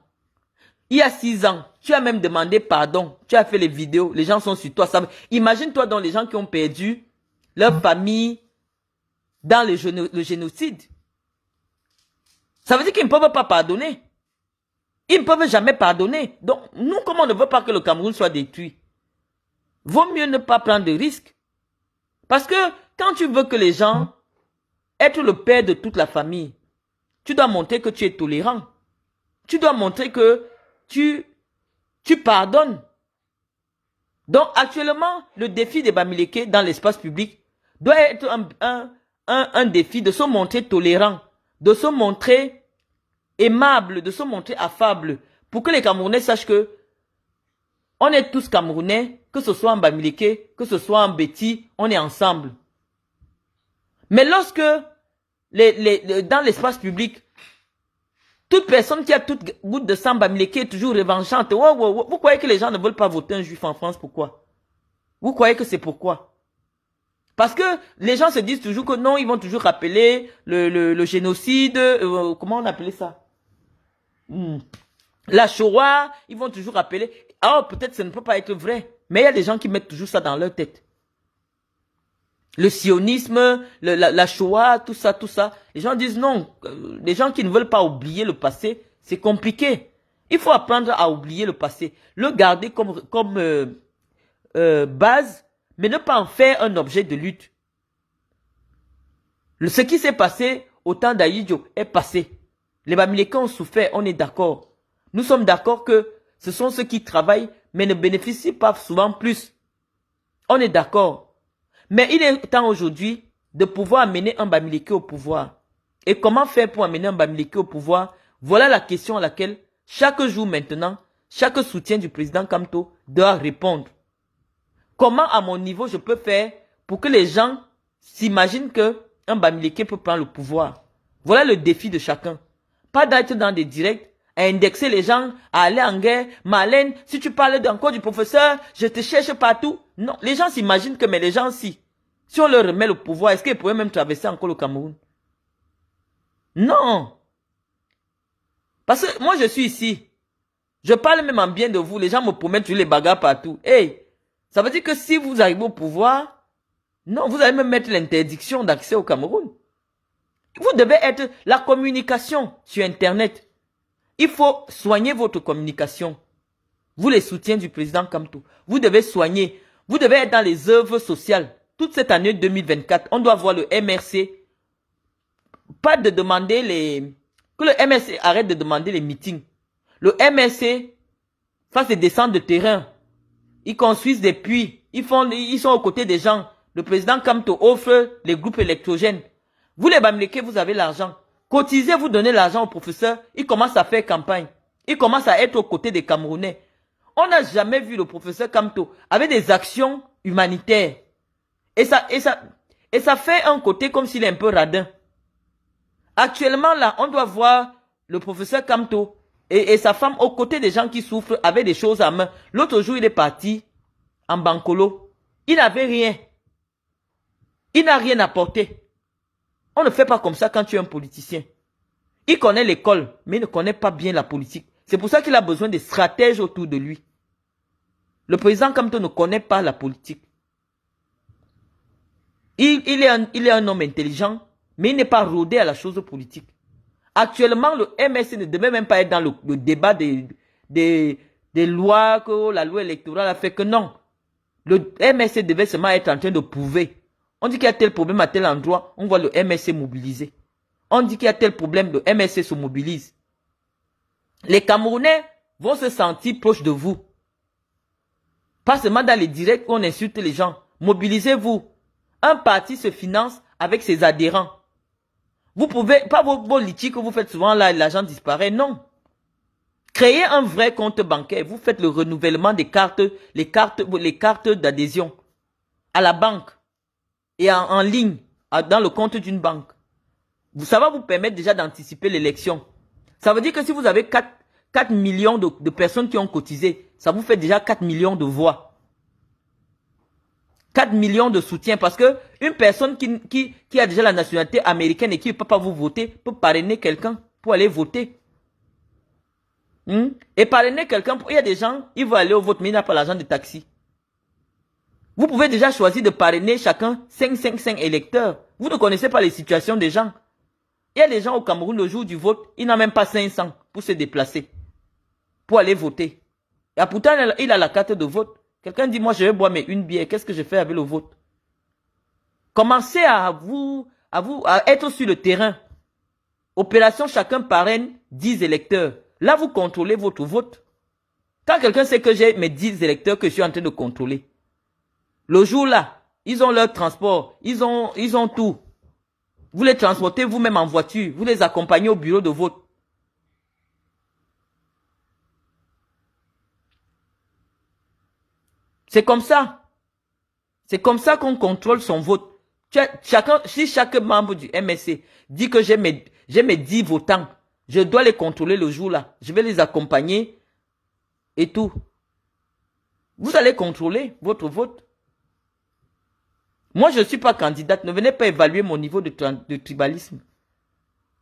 Il y a 6 ans, tu as même demandé pardon, tu as fait les vidéos, les gens sont sur toi. Imagine-toi dans les gens qui ont perdu leur famille dans le génocide. Ça veut dire qu'ils ne peuvent pas pardonner. Ils ne peuvent jamais pardonner. Donc, nous, comme on ne veut pas que le Cameroun soit détruit, vaut mieux ne pas prendre de risques. Parce que quand tu veux que les gens être le père de toute la famille, tu dois montrer que tu es tolérant. Tu dois montrer que tu pardonnes. Donc, actuellement, le défi des Bamileke dans l'espace public doit être un défi de se montrer tolérant, de se montrer aimable, de se montrer affable, pour que les Camerounais sachent que on est tous Camerounais, que ce soit en Bamileke, que ce soit en Béti, on est ensemble. Mais lorsque dans l'espace public, Toute personne qui a toute goutte de sang Bamileke est toujours revanchante. Ouais, ouais, ouais. Vous croyez que les gens ne veulent pas voter un juif en France? Pourquoi? Vous croyez que c'est pourquoi? Parce que les gens se disent toujours que non, ils vont toujours rappeler le génocide, comment on appelait ça? La Shoah, ils vont toujours rappeler. Ah, peut-être ça ne peut pas être vrai. Mais il y a des gens qui mettent toujours ça dans leur tête. Le sionisme, la Shoah, tout ça, tout ça. Les gens disent non. Les gens qui ne veulent pas oublier le passé, c'est compliqué. Il faut apprendre à oublier le passé. Le garder comme base, mais ne pas en faire un objet de lutte. Ce qui s'est passé au temps d'Aïdjo est passé. Les Bamileke ont souffert, on est d'accord. Nous sommes d'accord que ce sont ceux qui travaillent, mais ne bénéficient pas souvent plus. On est d'accord. Mais il est temps aujourd'hui de pouvoir amener un Bamileke au pouvoir. Et comment faire pour amener un Bamileke au pouvoir? Voilà la question à laquelle, chaque jour maintenant, chaque soutien du président Kamto doit répondre. Comment, à mon niveau, je peux faire pour que les gens s'imaginent qu'un Bamileke peut prendre le pouvoir? Voilà le défi de chacun. Pas d'être dans des directs, à indexer les gens, à aller en guerre. Marlène, si tu parles encore du professeur, je te cherche partout. Non, les gens s'imaginent que, mais les gens, si on leur remet le pouvoir, est-ce qu'ils pourraient même traverser encore le Cameroun? Non. Parce que moi, je suis ici. Je parle même en bien de vous. Les gens me promettent les bagarres partout. Hey, ça veut dire que si vous arrivez au pouvoir, non, vous allez même mettre l'interdiction d'accès au Cameroun. Vous devez être la communication sur Internet. Il faut soigner votre communication. Vous, les soutiens du président Kamto, vous devez soigner. Vous devez être dans les œuvres sociales. Toute cette année 2024, on doit voir le MRC. Pas de demander les... Que le MRC arrête de demander les meetings. Le MRC fasse des descentes de terrain. Ils construisent des puits. Ils sont aux côtés des gens. Le président Kamto offre les groupes électrogènes. Vous, les Bamileke, vous avez l'argent. Cotisez, vous donnez l'argent au professeur. Il commence à faire campagne. Il commence à être aux côtés des Camerounais. On n'a jamais vu le professeur Kamto avec des actions humanitaires. Et ça fait un côté comme s'il est un peu radin. Actuellement, là, on doit voir le professeur Kamto et sa femme aux côtés des gens qui souffrent avec des choses à main. L'autre jour, il est parti en Bankolo. Il n'avait rien. Il n'a rien apporté. On ne fait pas comme ça quand tu es un politicien. Il connaît l'école, mais il ne connaît pas bien la politique. C'est pour ça qu'il a besoin de stratèges autour de lui. Le président Kamto ne connaît pas la politique. Il est un homme intelligent, mais il n'est pas rodé à la chose politique. Actuellement, le MSC ne devait même pas être dans le débat des lois, que la loi électorale a fait que non. Le MSC devait seulement être en train de prouver. On dit qu'il y a tel problème à tel endroit, on voit le MSC mobiliser. On dit qu'il y a tel problème, le MSC se mobilise. Les Camerounais vont se sentir proches de vous. Pas seulement dans les directs où on insulte les gens. Mobilisez-vous. Un parti se finance avec ses adhérents. Vous pouvez, pas vos litiges que vous faites souvent là, l'argent disparaît, non. Créez un vrai compte bancaire. Vous faites le renouvellement des cartes, les cartes d'adhésion à la banque et en ligne, dans le compte d'une banque. Ça va vous permettre déjà d'anticiper l'élection. Ça veut dire que si vous avez 4 millions de personnes qui ont cotisé, ça vous fait déjà 4 millions de voix. 4 millions de soutiens parce que une personne qui a déjà la nationalité américaine et qui ne peut pas vous voter peut parrainer quelqu'un pour aller voter. Et parrainer quelqu'un, il y a des gens, ils vont aller au vote mais il n'a pas l'argent de taxi. Vous pouvez déjà choisir de parrainer chacun 5 électeurs. Vous ne connaissez pas les situations des gens. Il y a des gens au Cameroun le jour du vote, ils n'ont même pas 500 pour se déplacer, pour aller voter. Et pourtant, il a la carte de vote. Quelqu'un dit, moi je vais boire mes une bière, qu'est-ce que je fais avec le vote? Commencez à être sur le terrain. Opération chacun parraine 10 électeurs. Là, vous contrôlez votre vote. Quand quelqu'un sait que j'ai mes 10 électeurs que je suis en train de contrôler, le jour là, ils ont leur transport, ils ont tout. Vous les transportez vous-même en voiture, vous les accompagnez au bureau de vote. C'est comme ça. C'est comme ça qu'on contrôle son vote. Si chaque membre du MSC dit que j'ai mes 10 votants, Je dois les contrôler le jour-là. Je vais les accompagner et tout. Vous allez contrôler votre vote. Moi, je ne suis pas candidate. Ne venez pas évaluer mon niveau de tribalisme.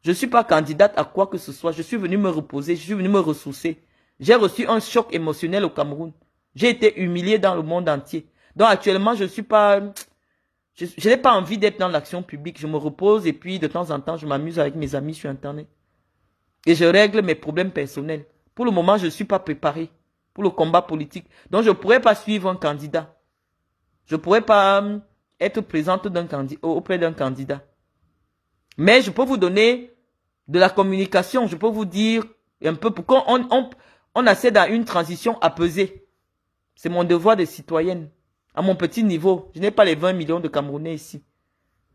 Je ne suis pas candidate à quoi que ce soit. Je suis venu me reposer. Je suis venu me ressourcer. J'ai reçu un choc émotionnel au Cameroun. J'ai été humilié dans le monde entier. Donc actuellement, je suis pas... Je n'ai pas envie d'être dans l'action publique. Je me repose et puis de temps en temps, je m'amuse avec mes amis sur Internet. Et je règle mes problèmes personnels. Pour le moment, je ne suis pas préparé pour le combat politique. Donc, je ne pourrais pas suivre un candidat. Je ne pourrais pas être présente auprès d'un candidat. Mais je peux vous donner de la communication. Je peux vous dire un peu pourquoi on accède à une transition apaisée. C'est mon devoir de citoyenne. À mon petit niveau, je n'ai pas les 20 millions de Camerounais ici.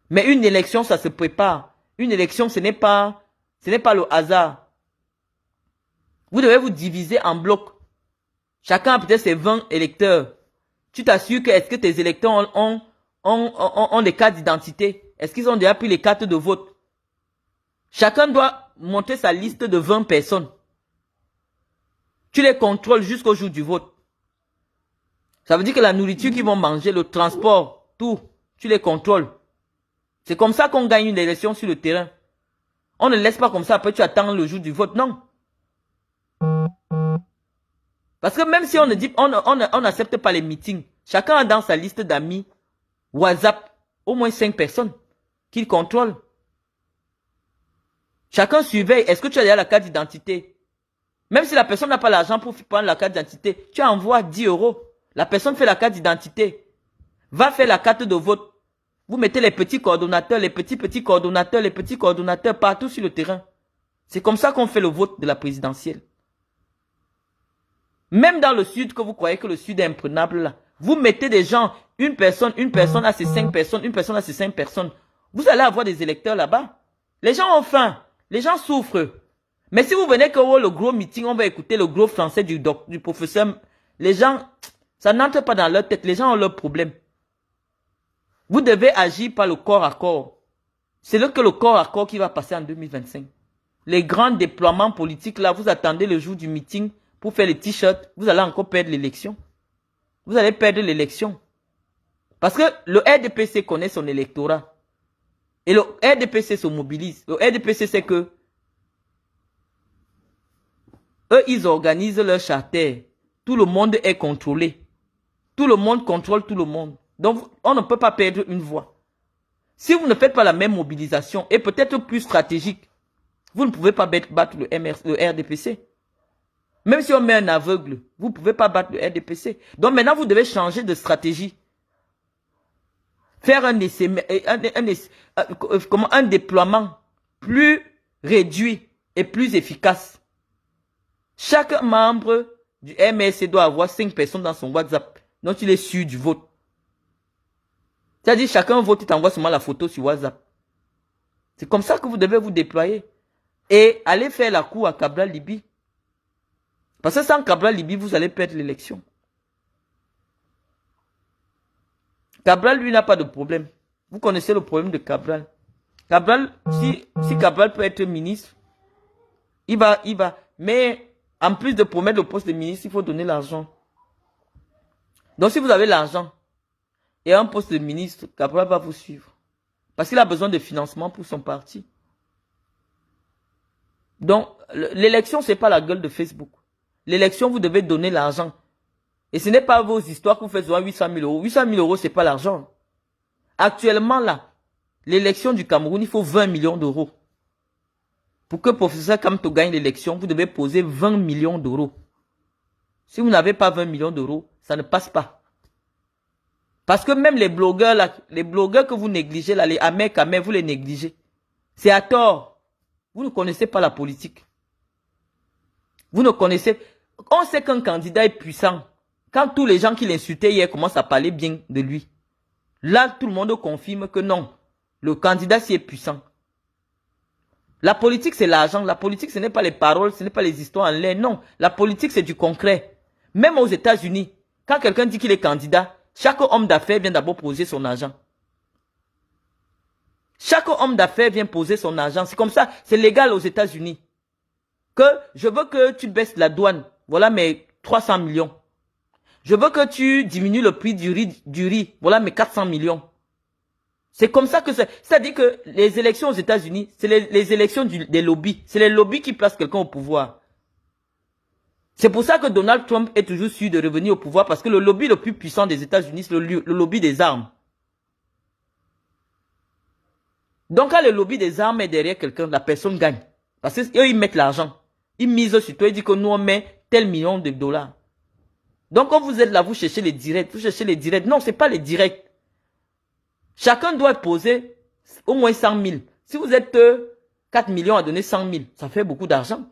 Mais une élection, ça se prépare. Une élection, ce n'est pas le hasard. Vous devez vous diviser en blocs. Chacun a peut-être ses 20 électeurs. Tu t'assures que est-ce que tes électeurs ont des cartes d'identité? Est-ce qu'ils ont déjà pris les cartes de vote? Chacun doit monter sa liste de 20 personnes. Tu les contrôles jusqu'au jour du vote. Ça veut dire que la nourriture qu'ils vont manger, le transport, tout, tu les contrôles. C'est comme ça qu'on gagne une élection sur le terrain. On ne laisse pas comme ça, après tu attends le jour du vote, non. Parce que même si on ne dit, on n'accepte pas les meetings, chacun a dans sa liste d'amis WhatsApp au moins 5 personnes qu'il contrôle. Chacun surveille, est-ce que tu as déjà la carte d'identité? Même si la personne n'a pas l'argent pour prendre la carte d'identité, tu envoies 10 €. La personne fait la carte d'identité. Va faire la carte de vote. Vous mettez les petits coordonnateurs, les petits coordonnateurs partout sur le terrain. C'est comme ça qu'on fait le vote de la présidentielle. Même dans le sud, que vous croyez que le sud est imprenable là, vous mettez des gens, une personne à ses 5 personnes, une personne à ses 5 personnes. Vous allez avoir des électeurs là-bas. Les gens ont faim. Les gens souffrent. Mais si vous venez que le gros meeting, on va écouter le gros français du professeur, les gens, ça n'entre pas dans leur tête. Les gens ont leurs problèmes. Vous devez agir par le corps à corps. C'est le corps à corps qui va passer en 2025. Les grands déploiements politiques là, vous attendez le jour du meeting pour faire les t-shirts. Vous allez encore perdre l'élection. Vous allez perdre l'élection. Parce que le RDPC connaît son électorat. Et le RDPC se mobilise. Le RDPC, c'est que eux, ils organisent leur charter. Tout le monde est contrôlé. Tout le monde contrôle tout le monde. Donc, on ne peut pas perdre une voix. Si vous ne faites pas la même mobilisation, et peut-être plus stratégique, vous ne pouvez pas battre le RDPC. Même si on met un aveugle, vous ne pouvez pas battre le RDPC. Donc maintenant, vous devez changer de stratégie. Faire un déploiement plus réduit et plus efficace. Chaque membre du MRC doit avoir 5 personnes dans son WhatsApp. Donc il est sûr du vote. C'est-à-dire chacun vote, il t'envoie seulement la photo sur WhatsApp. C'est comme ça que vous devez vous déployer. Et aller faire la cour à Cabral Libye. Parce que sans Cabral Libye, vous allez perdre l'élection. Cabral, lui, n'a pas de problème. Vous connaissez le problème de Cabral. Cabral, si Cabral peut être ministre, il va. Mais en plus de promettre le poste de ministre, il faut donner l'argent. Donc si vous avez l'argent et un poste de ministre, Cabral va vous suivre. Parce qu'il a besoin de financement pour son parti. Donc, l'élection, ce n'est pas la gueule de Facebook. L'élection, vous devez donner l'argent. Et ce n'est pas vos histoires que vous faites 800 000 €. 800 000 €, ce n'est pas l'argent. Actuellement, là, l'élection du Cameroun, il faut 20 millions d'euros. Pour que le professeur Kamto gagne l'élection, vous devez poser 20 millions d'euros. Si vous n'avez pas 20 millions d'euros, ça ne passe pas. Parce que même les blogueurs, là, les blogueurs que vous négligez, là, les Amek, vous les négligez. C'est à tort. Vous ne connaissez pas la politique. Vous ne connaissez... On sait qu'un candidat est puissant. Quand tous les gens qui l'insultaient hier commencent à parler bien de lui. Là, tout le monde confirme que non. Le candidat s'y est puissant. La politique, c'est l'argent. La politique, ce n'est pas les paroles, ce n'est pas les histoires en l'air. Non, la politique, c'est du concret. Même aux États-Unis, quand quelqu'un dit qu'il est candidat, chaque homme d'affaires vient d'abord poser son argent. Chaque homme d'affaires vient poser son argent. C'est comme ça, c'est légal aux États-Unis. que je veux que tu baisses la douane. Voilà mes 300 millions. Je veux que tu diminues le prix du riz. Voilà mes 400 millions. C'est comme ça que c'est. C'est-à-dire que les élections aux États-Unis, c'est les élections des lobbies. C'est les lobbies qui placent quelqu'un au pouvoir. C'est pour ça que Donald Trump est toujours sûr de revenir au pouvoir, parce que le lobby le plus puissant des États-Unis, c'est le lobby des armes. Donc quand le lobby des armes est derrière quelqu'un, la personne gagne. Parce qu'eux, ils mettent l'argent. Ils misent sur toi, ils disent que nous, on met tel million de dollars. Donc quand vous êtes là, vous cherchez les directs. Vous cherchez les directs. Non, ce n'est pas les directs. Chacun doit poser au moins 100 000. Si vous êtes 4 millions à donner 100 000, ça fait beaucoup d'argent.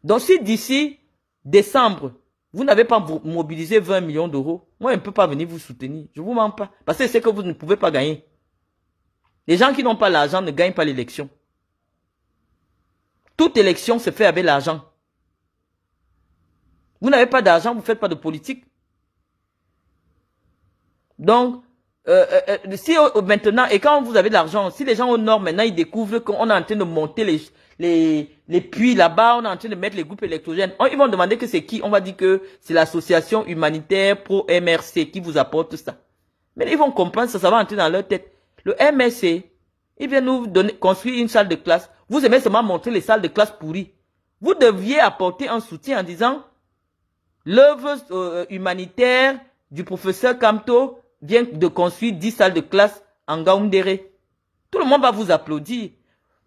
Donc si d'ici décembre, vous n'avez pas mobilisé 20 millions d'euros, moi, je ne peux pas venir vous soutenir. Je ne vous mens pas. Parce que c'est que vous ne pouvez pas gagner. Les gens qui n'ont pas l'argent ne gagnent pas l'élection. Toute élection se fait avec l'argent. Vous n'avez pas d'argent, vous ne faites pas de politique. Donc, si maintenant, et quand vous avez de l'argent, si les gens au nord maintenant, ils découvrent qu'on est en train de monter les puits là-bas, on est en train de mettre les groupes électrogènes, ils vont demander que c'est qui? On va dire que c'est l'association humanitaire pro-MRC qui vous apporte ça. Mais ils vont comprendre ça, ça va entrer dans leur tête. Le MRC, il vient nous construire une salle de classe. Vous aimez seulement montrer les salles de classe pourries. Vous deviez apporter un soutien en disant, l'œuvre humanitaire du professeur Kamto vient de construire 10 salles de classe en Gaoundéré. Tout le monde va vous applaudir.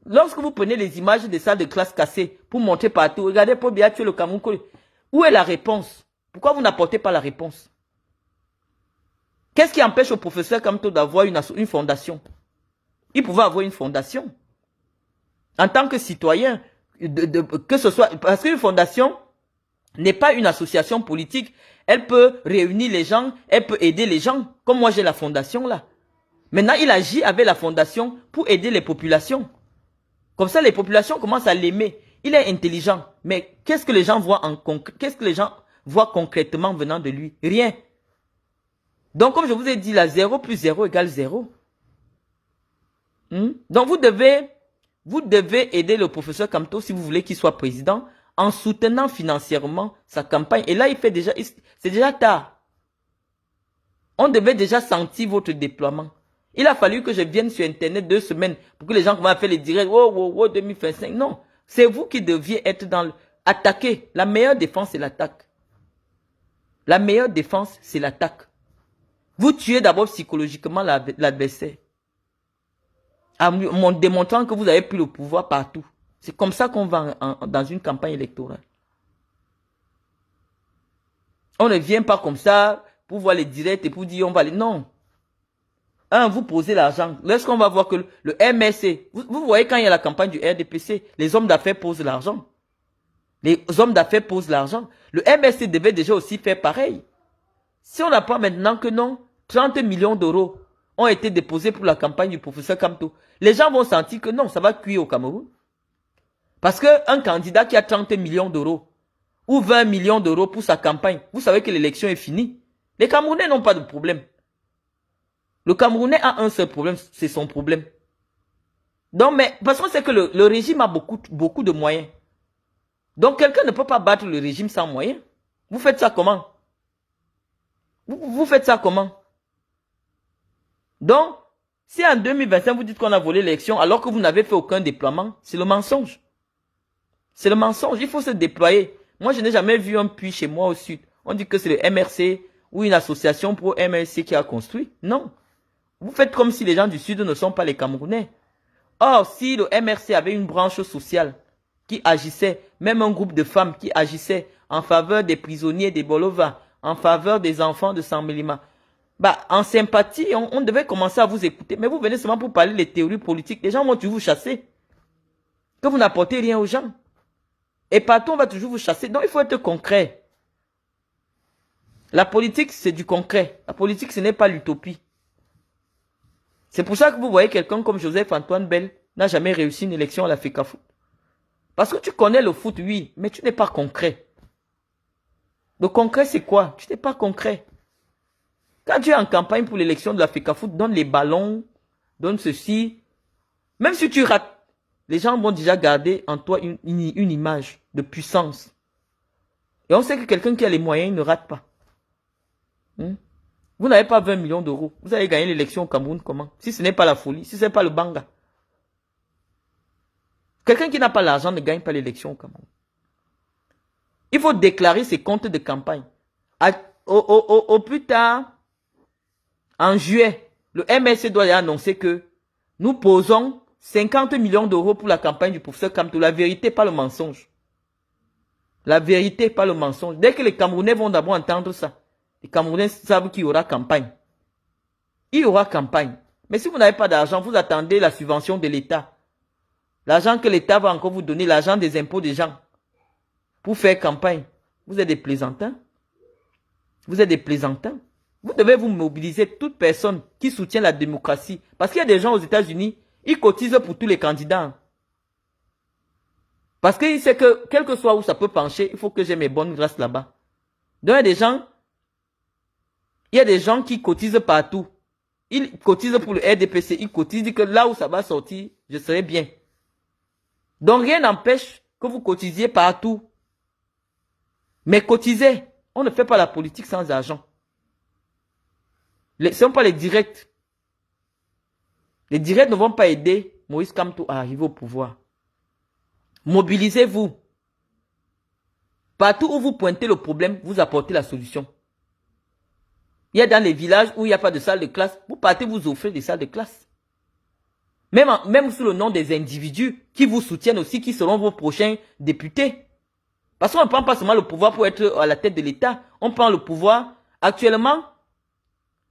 Lorsque vous prenez les images des salles de classe cassées pour montrer partout, regardez pour bien tuer le Cameroun. Où est la réponse? Pourquoi vous n'apportez pas la réponse? Qu'est-ce qui empêche au professeur Kamto d'avoir une fondation? Il pouvait avoir une fondation. En tant que citoyen, que ce soit, parce qu'une fondation n'est pas une association politique. Elle peut réunir les gens, elle peut aider les gens. Comme moi, j'ai la fondation là. Maintenant, il agit avec la fondation pour aider les populations. Comme ça, les populations commencent à l'aimer. Il est intelligent. Mais qu'est-ce que les gens voient qu'est-ce que les gens voient concrètement venant de lui? Rien. Donc, comme je vous ai dit, la 0 plus 0 égale 0. Donc, vous devez aider le professeur Kamto si vous voulez qu'il soit président, en soutenant financièrement sa campagne. Et là, c'est déjà tard. On devait déjà sentir votre déploiement. Il a fallu que je vienne sur Internet 2 semaines pour que les gens commencent à faire les directs. Oh, 2025. Non. C'est vous qui deviez être dans attaquer. La meilleure défense, c'est l'attaque. La meilleure défense, c'est l'attaque. Vous tuez d'abord psychologiquement l'adversaire. En démontrant que vous avez pris le pouvoir partout. C'est comme ça qu'on va dans une campagne électorale. On ne vient pas comme ça pour voir les directs et pour dire on va aller. Non. Vous posez l'argent. Lorsqu'on va voir que le MSC, vous voyez quand il y a la campagne du RDPC, les hommes d'affaires posent l'argent. Les hommes d'affaires posent l'argent. Le MSC devait déjà aussi faire pareil. Si on apprend maintenant que non, 30 millions d'euros ont été déposés pour la campagne du professeur Kamto, les gens vont sentir que non, ça va cuire au Cameroun. Parce qu'un candidat qui a 30 millions d'euros ou 20 millions d'euros pour sa campagne, vous savez que l'élection est finie. Les Camerounais n'ont pas de problème. Le Camerounais a un seul problème, c'est son problème. Donc, mais parce que c'est que le régime a beaucoup de moyens. Donc, quelqu'un ne peut pas battre le régime sans moyens. Vous faites ça comment? Vous faites ça comment? Donc, si en 2025, vous dites qu'on a volé l'élection alors que vous n'avez fait aucun déploiement, c'est le mensonge. C'est le mensonge. Il faut se déployer. Moi, je n'ai jamais vu un puits chez moi au sud. On dit que c'est le MRC ou une association pour MRC qui a construit. Non. Vous faites comme si les gens du sud ne sont pas les Camerounais. Or, si le MRC avait une branche sociale qui agissait, même un groupe de femmes qui agissait en faveur des prisonniers des Bolova, en faveur des enfants de Saint-Mélima, en sympathie, on devait commencer à vous écouter. Mais vous venez seulement pour parler des théories politiques. Les gens vont toujours vous chasser. Que vous n'apportez rien aux gens. Et partout, on va toujours vous chasser. Donc, il faut être concret. La politique, c'est du concret. La politique, ce n'est pas l'utopie. C'est pour ça que vous voyez quelqu'un comme Joseph-Antoine Bell n'a jamais réussi une élection à la FECAFOOT. Parce que tu connais le foot, oui, mais tu n'es pas concret. Le concret, c'est quoi? Tu n'es pas concret. Quand tu es en campagne pour l'élection de la FECAFOOT, donne les ballons, donne ceci. Même si tu rates, les gens vont déjà garder en toi une image de puissance. Et on sait que quelqu'un qui a les moyens, il ne rate pas. Vous n'avez pas 20 millions d'euros. Vous allez gagner l'élection au Cameroun comment? Si ce n'est pas la folie, si ce n'est pas le banga. Quelqu'un qui n'a pas l'argent ne gagne pas l'élection au Cameroun. Il faut déclarer ses comptes de campagne. Au plus tard, en juillet, le MSC doit annoncer que nous posons 50 millions d'euros pour la campagne du professeur Kamto. La vérité, pas le mensonge. La vérité, pas le mensonge. Dès que les Camerounais vont d'abord entendre ça, les Camerounais savent qu'il y aura campagne. Il y aura campagne. Mais si vous n'avez pas d'argent, vous attendez la subvention de l'État. L'argent que l'État va encore vous donner, l'argent des impôts des gens, pour faire campagne. Vous êtes des plaisantins. Vous êtes des plaisantins. Vous devez vous mobiliser, toute personne qui soutient la démocratie. Parce qu'il y a des gens aux États-Unis, ils cotisent pour tous les candidats. Parce qu'ils savent que, quel que soit où ça peut pencher, il faut que j'ai mes bonnes grâces là-bas. Donc il y a des gens qui cotisent partout. Ils cotisent pour le RDPC, ils cotisent que là où ça va sortir, je serai bien. Donc rien n'empêche que vous cotisiez partout. Mais cotisez. On ne fait pas la politique sans argent. Ce ne sont pas les directs. Les directs ne vont pas aider Moïse Kamto à arriver au pouvoir. Mobilisez-vous. Partout où vous pointez le problème, vous apportez la solution. Il y a dans les villages où il n'y a pas de salle de classe, vous partez vous offrez des salles de classe. Même sous le nom des individus qui vous soutiennent aussi, qui seront vos prochains députés. Parce qu'on ne prend pas seulement le pouvoir pour être à la tête de l'État, on prend le pouvoir. Actuellement,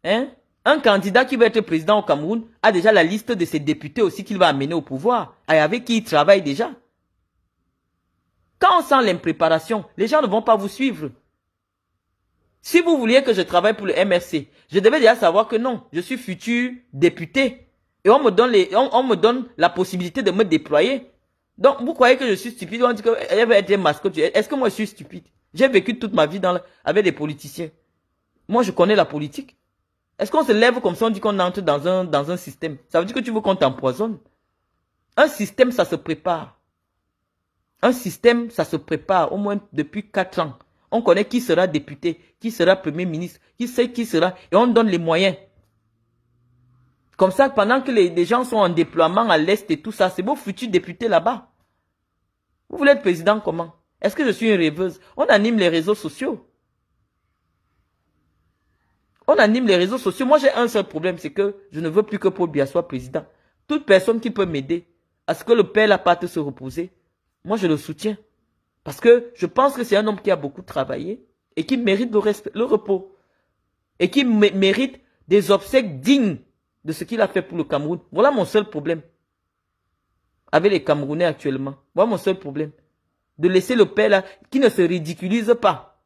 un candidat qui va être président au Cameroun a déjà la liste de ses députés aussi qu'il va amener au pouvoir, et avec qui il travaille déjà. Quand on sent l'impréparation, les gens ne vont pas vous suivre. Si vous vouliez que je travaille pour le MRC, je devais déjà savoir que non, je suis futur député. Et on me donne la possibilité de me déployer. Donc, vous croyez que je suis stupide? On dit qu'elle va être mascotte. Est-ce que moi je suis stupide? J'ai vécu toute ma vie avec des politiciens. Moi, je connais la politique. Est-ce qu'on se lève comme ça, on dit qu'on entre dans un système? Ça veut dire que tu veux qu'on t'empoisonne? Un système, ça se prépare. Un système, ça se prépare au moins depuis 4 ans. On connaît qui sera député, qui sera premier ministre, qui sait qui sera, et on donne les moyens. Comme ça, pendant que les gens sont en déploiement à l'Est et tout ça, c'est vos futurs députés là-bas. Vous voulez être président comment? Est-ce que je suis une rêveuse? On anime les réseaux sociaux. On anime les réseaux sociaux. Moi, j'ai un seul problème, c'est que je ne veux plus que Paul Biya soit président. Toute personne qui peut m'aider à ce que le père Lapate se repose, moi, je le soutiens. Parce que je pense que c'est un homme qui a beaucoup travaillé et qui mérite le repos. Et qui mérite des obsèques dignes de ce qu'il a fait pour le Cameroun. Voilà mon seul problème. Avec les Camerounais actuellement. Voilà mon seul problème. De laisser le père là, qui ne se ridiculise pas.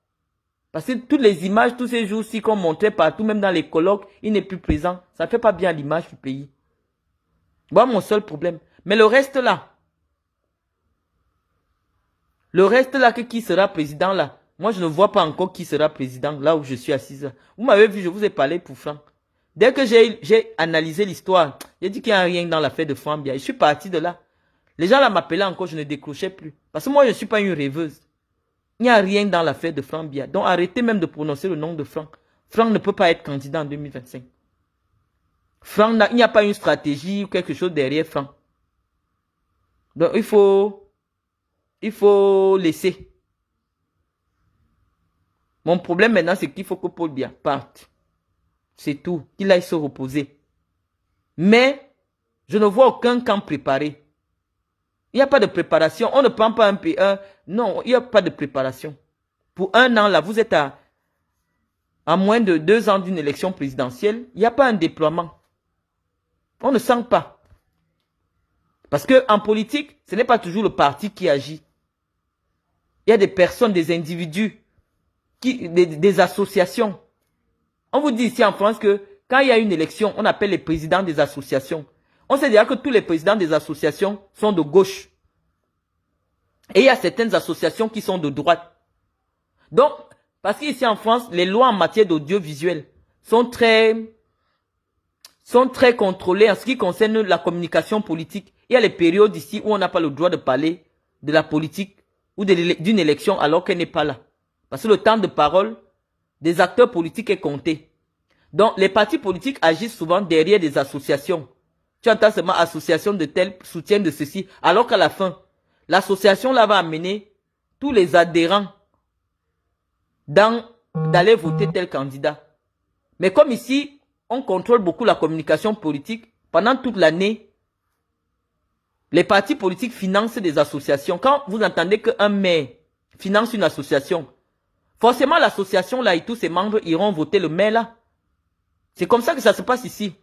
Parce que toutes les images, tous ces jours-ci qu'on montrait partout, même dans les colloques, il n'est plus présent. Ça ne fait pas bien à l'image du pays. Voilà mon seul problème. Mais le reste là, que qui sera président là, moi je ne vois pas encore qui sera président là où je suis assise. Vous m'avez vu, je vous ai parlé pour Franck. Dès que j'ai analysé l'histoire, j'ai dit qu'il n'y a rien dans l'affaire de Franck Biya. Je suis parti de là. Les gens là m'appelaient encore, je ne décrochais plus. Parce que moi je ne suis pas une rêveuse. Il n'y a rien dans l'affaire de Franck Biya. Donc arrêtez même de prononcer le nom de Franck. Franck ne peut pas être candidat en 2025. Franck, il n'y a pas une stratégie ou quelque chose derrière Franck. Donc il faut laisser. Mon problème maintenant, c'est qu'il faut que Paul Biya parte. C'est tout. Qu'il aille se reposer. Mais, je ne vois aucun camp préparé. Il n'y a pas de préparation. On ne prend pas un P1. Non, il n'y a pas de préparation. Pour un an, là, vous êtes à moins de 2 ans d'une élection présidentielle. Il n'y a pas un déploiement. On ne sent pas. Parce qu'en politique, ce n'est pas toujours le parti qui agit. Il y a des personnes, des individus, des associations. On vous dit ici en France que quand il y a une élection, on appelle les présidents des associations. On sait déjà que tous les présidents des associations sont de gauche. Et il y a certaines associations qui sont de droite. Donc, parce qu'ici en France, les lois en matière d'audiovisuel sont sont très contrôlés en ce qui concerne la communication politique. Il y a les périodes ici où on n'a pas le droit de parler de la politique ou d'une élection alors qu'elle n'est pas là. Parce que le temps de parole des acteurs politiques est compté. Donc, les partis politiques agissent souvent derrière des associations. Tu entends seulement association de tel, soutien de ceci, alors qu'à la fin, l'association là va amener tous les adhérents d'aller voter tel candidat. Mais comme ici, on contrôle beaucoup la communication politique, pendant toute l'année, les partis politiques financent des associations. Quand vous entendez qu'un maire finance une association, forcément l'association là et tous ses membres iront voter le maire là. C'est comme ça que ça se passe ici.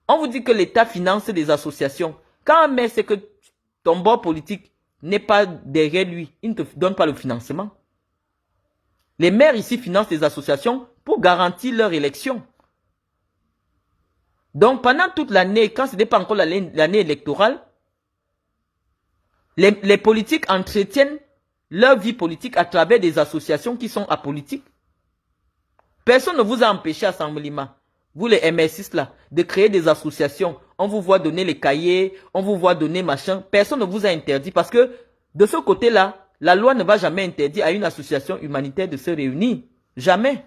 On vous dit que l'État finance des associations. Quand un maire sait que ton bord politique n'est pas derrière lui, il ne te donne pas le financement. Les maires ici financent des associations pour garantir leur élection. Donc pendant toute l'année, quand ce n'est pas encore l'année électorale, les politiques entretiennent leur vie politique à travers des associations qui sont apolitiques. Personne ne vous a empêché à Samblima, vous les MR6 là, de créer des associations. On vous voit donner les cahiers, on vous voit donner machin. Personne ne vous a interdit parce que de ce côté-là, la loi ne va jamais interdire à une association humanitaire de se réunir. Jamais.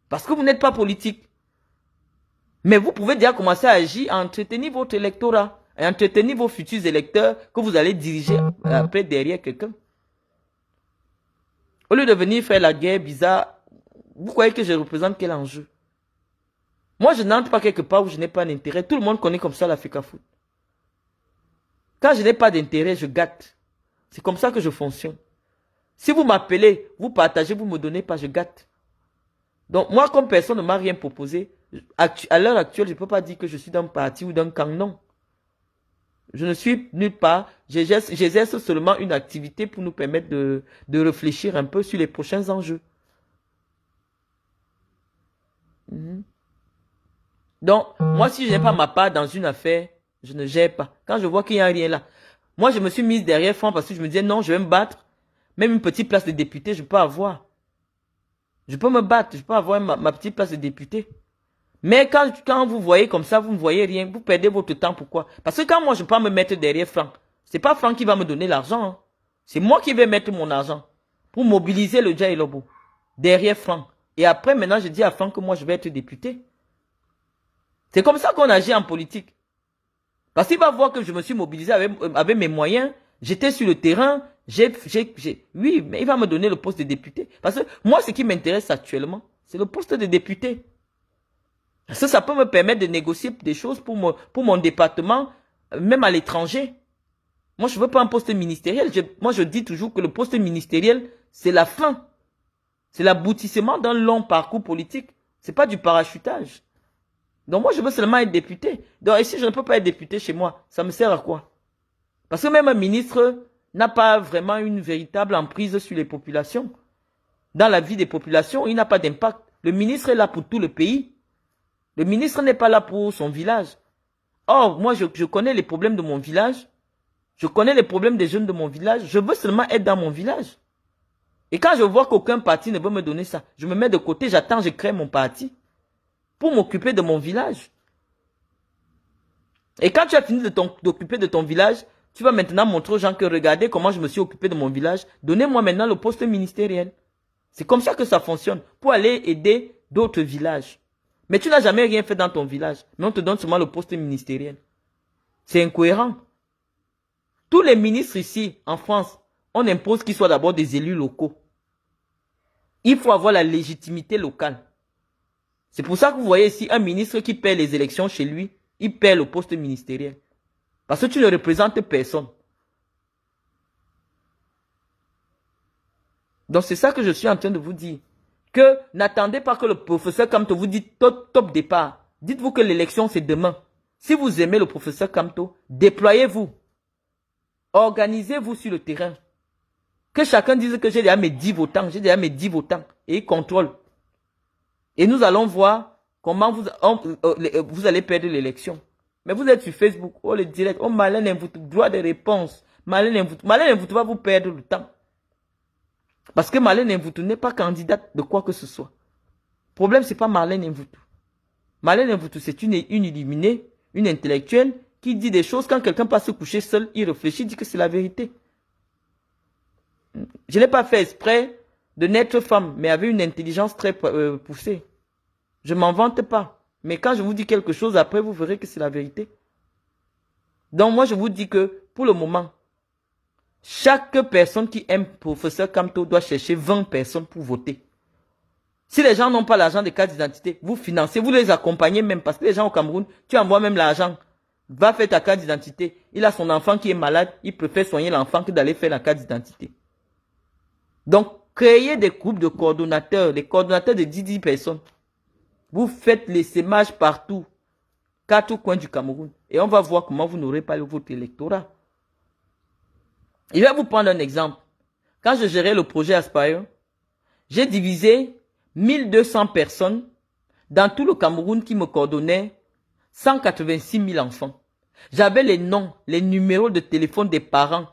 Parce que vous n'êtes pas politique. Mais vous pouvez déjà commencer à agir, à entretenir votre électorat, à entretenir vos futurs électeurs que vous allez diriger après derrière quelqu'un. Au lieu de venir faire la guerre bizarre, vous croyez que je représente quel enjeu? Moi, je n'entre pas quelque part où je n'ai pas d'intérêt. Tout le monde connaît comme ça l'Africa Foot. Quand je n'ai pas d'intérêt, je gâte. C'est comme ça que je fonctionne. Si vous m'appelez, vous partagez, vous ne me donnez pas, je gâte. Donc, moi, comme personne ne m'a rien proposé, à l'heure actuelle, je ne peux pas dire que je suis d'un parti ou d'un camp, non. Je ne suis nulle part. J'exerce seulement une activité pour nous permettre de réfléchir un peu sur les prochains enjeux. Donc, moi, si je n'ai pas ma part dans une affaire, je ne gère pas. Quand je vois qu'il n'y a rien là. Moi, je me suis mise derrière Franck parce que je me disais, non, je vais me battre. Même une petite place de député, je peux avoir. Je peux me battre, je peux avoir ma petite place de député. Mais quand vous voyez comme ça, vous ne voyez rien, vous perdez votre temps. Pourquoi? Parce que quand moi, je peux me mettre derrière Franck, c'est pas Franck qui va me donner l'argent. Hein. C'est moi qui vais mettre mon argent pour mobiliser le Dja et Lobo derrière Franck. Et après, maintenant, je dis à Franck que moi, je vais être député. C'est comme ça qu'on agit en politique. Parce qu'il va voir que je me suis mobilisé avec mes moyens. J'étais sur le terrain. Oui, mais il va me donner le poste de député. Parce que moi, ce qui m'intéresse actuellement, c'est le poste de député. Parce que ça peut me permettre de négocier des choses pour mon département, même à l'étranger. Moi, je ne veux pas un poste ministériel. Moi, je dis toujours que le poste ministériel, c'est la fin. C'est l'aboutissement d'un long parcours politique. Ce n'est pas du parachutage. Donc moi, je veux seulement être député. Donc ici, je ne peux pas être député chez moi. Ça me sert à quoi? Parce que même un ministre n'a pas vraiment une véritable emprise sur les populations. Dans la vie des populations, il n'a pas d'impact. Le ministre est là pour tout le pays. Le ministre n'est pas là pour son village. Or, moi, je connais les problèmes de mon village. Je connais les problèmes des jeunes de mon village. Je veux seulement être dans mon village. Et quand je vois qu'aucun parti ne veut me donner ça, je me mets de côté, j'attends, je crée mon parti. Pour m'occuper de mon village. Et quand tu as fini d'occuper de ton village, tu vas maintenant montrer aux gens que regardez comment je me suis occupé de mon village. Donnez-moi maintenant le poste ministériel. C'est comme ça que ça fonctionne. Pour aller aider d'autres villages. Mais tu n'as jamais rien fait dans ton village. Mais on te donne seulement le poste ministériel. C'est incohérent. Tous les ministres ici, en France, on impose qu'ils soient d'abord des élus locaux. Il faut avoir la légitimité locale. C'est pour ça que vous voyez ici un ministre qui perd les élections chez lui, il perd le poste ministériel. Parce que tu ne représentes personne. Donc c'est ça que je suis en train de vous dire. Que n'attendez pas que le professeur Kamto vous dise top départ. Dites-vous que l'élection c'est demain. Si vous aimez le professeur Kamto, déployez-vous. Organisez-vous sur le terrain. Que chacun dise que j'ai déjà mes 10 votants, et il contrôle. Et nous allons voir comment vous allez perdre l'élection. Mais vous êtes sur Facebook, le direct, Malène Mvoutou, droit de réponse. Malène Mvoutou va vous perdre le temps. Parce que Malène Mvoutou n'est pas candidate de quoi que ce soit. Le problème, ce n'est pas Malène Mvoutou. Marlène Mvutu, c'est une illuminée, une intellectuelle qui dit des choses. Quand quelqu'un passe se coucher seul, il réfléchit, dit que c'est la vérité. Je n'ai pas fait exprès de naître femme, mais avec une intelligence très poussée. Je ne m'en vante pas. Mais quand je vous dis quelque chose, après, vous verrez que c'est la vérité. Donc, moi, je vous dis que, pour le moment, chaque personne qui aime professeur Kamto doit chercher 20 personnes pour voter. Si les gens n'ont pas l'argent des cartes d'identité, vous financez, vous les accompagnez même. Parce que les gens au Cameroun, tu envoies même l'argent. Va faire ta carte d'identité. Il a son enfant qui est malade. Il préfère soigner l'enfant que d'aller faire la carte d'identité. Donc, créez des groupes de coordonnateurs. Les coordonnateurs de 10 personnes. Vous faites les sémages partout. 4 coins du Cameroun. Et on va voir comment vous n'aurez pas votre électorat. Je vais vous prendre un exemple. Quand je gérais le projet Aspire, j'ai divisé 1200 personnes dans tout le Cameroun qui me coordonnaient 186 000 enfants. J'avais les noms, les numéros de téléphone des parents,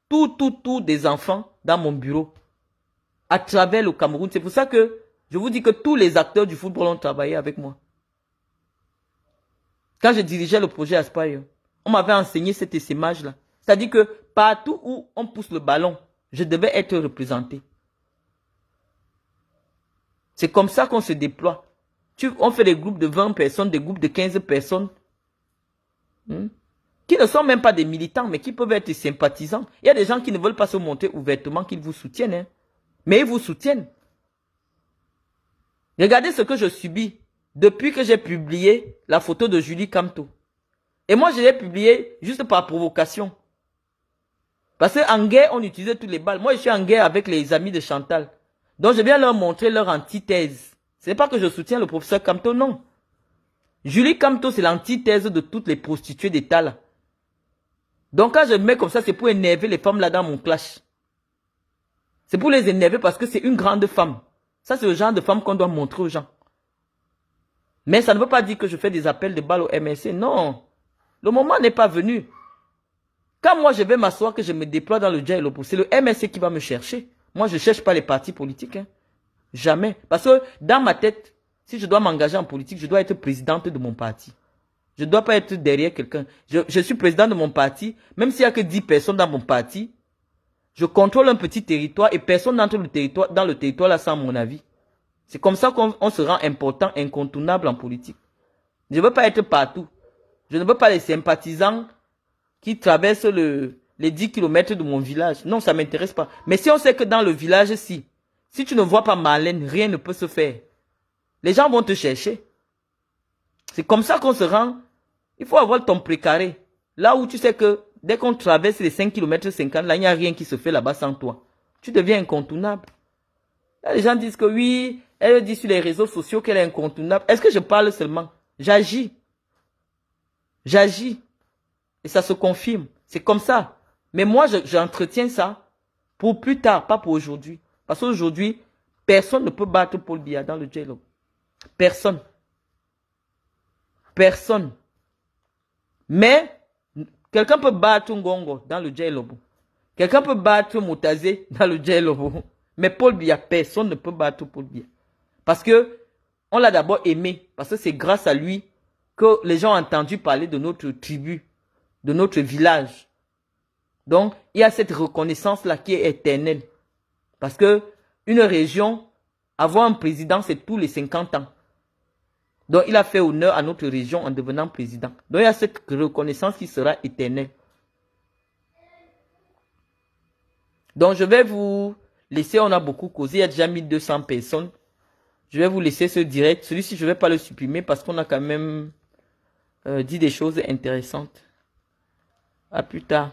tout des enfants dans mon bureau. À travers le Cameroun. C'est pour ça que je vous dis que tous les acteurs du football ont travaillé avec moi. Quand je dirigeais le projet Aspire, on m'avait enseigné cet essaimage-là. C'est-à-dire que partout où on pousse le ballon, je devais être représenté. C'est comme ça qu'on se déploie. On fait des groupes de 20 personnes, des groupes de 15 personnes, qui ne sont même pas des militants, mais qui peuvent être sympathisants. Il y a des gens qui ne veulent pas se montrer ouvertement qu'ils vous soutiennent. Mais ils vous soutiennent. Regardez ce que je subis depuis que j'ai publié la photo de Julie Kamto. Et moi, je l'ai publié juste par provocation. Parce qu'en guerre, on utilisait tous les balles. Moi, je suis en guerre avec les amis de Chantal. Donc, je viens leur montrer leur antithèse. Ce n'est pas que je soutiens le professeur Kamto, non. Julie Kamto, c'est l'antithèse de toutes les prostituées d'État là. Donc, quand je mets comme ça, c'est pour énerver les femmes là dans mon clash. C'est pour les énerver parce que c'est une grande femme. Ça, c'est le genre de femme qu'on doit montrer aux gens. Mais ça ne veut pas dire que je fais des appels de balles au MSC. Non. Le moment n'est pas venu. Quand moi, je vais m'asseoir, que je me déploie dans le dialogue, c'est le MSC qui va me chercher. Moi, je ne cherche pas les partis politiques. Jamais. Parce que dans ma tête, si je dois m'engager en politique, je dois être présidente de mon parti. Je ne dois pas être derrière quelqu'un. Je suis président de mon parti. Même s'il n'y a que 10 personnes dans mon parti, je contrôle un petit territoire et personne n'entre dans le territoire là sans mon avis. C'est comme ça qu'on se rend important, incontournable en politique. Je ne veux pas être partout. Je ne veux pas les sympathisants qui traversent les 10 km de mon village. Non, ça ne m'intéresse pas. Mais si on sait que dans le village, si tu ne vois pas Marlène, rien ne peut se faire. Les gens vont te chercher. C'est comme ça qu'on se rend. Il faut avoir ton précaré. Là où tu sais que dès qu'on traverse les 5 km 50, là, il n'y a rien qui se fait là-bas sans toi. Tu deviens incontournable. Là, les gens disent que oui, elle dit sur les réseaux sociaux qu'elle est incontournable. Est-ce que je parle seulement? J'agis. J'agis. Et ça se confirme. C'est comme ça. Mais moi, j'entretiens ça pour plus tard, pas pour aujourd'hui. Parce qu'aujourd'hui, personne ne peut battre Paul Biya dans le dialogue. Personne. Personne. Mais, quelqu'un peut battre Ngongo dans le dialogue. Quelqu'un peut battre Moutazé dans le dialogue. Mais Paul Biya, personne ne peut battre Paul Biya. Parce que, on l'a d'abord aimé. Parce que c'est grâce à lui que les gens ont entendu parler de notre tribu, de notre village. Donc, il y a cette reconnaissance-là qui est éternelle. Parce que une région, avoir un président, c'est tous les 50 ans. Donc, il a fait honneur à notre région en devenant président. Donc, il y a cette reconnaissance qui sera éternelle. Donc, je vais vous laisser, on a beaucoup causé, il y a déjà 1200 personnes. Je vais vous laisser ce direct. Celui-ci, je ne vais pas le supprimer parce qu'on a quand même dit des choses intéressantes. À plus tard.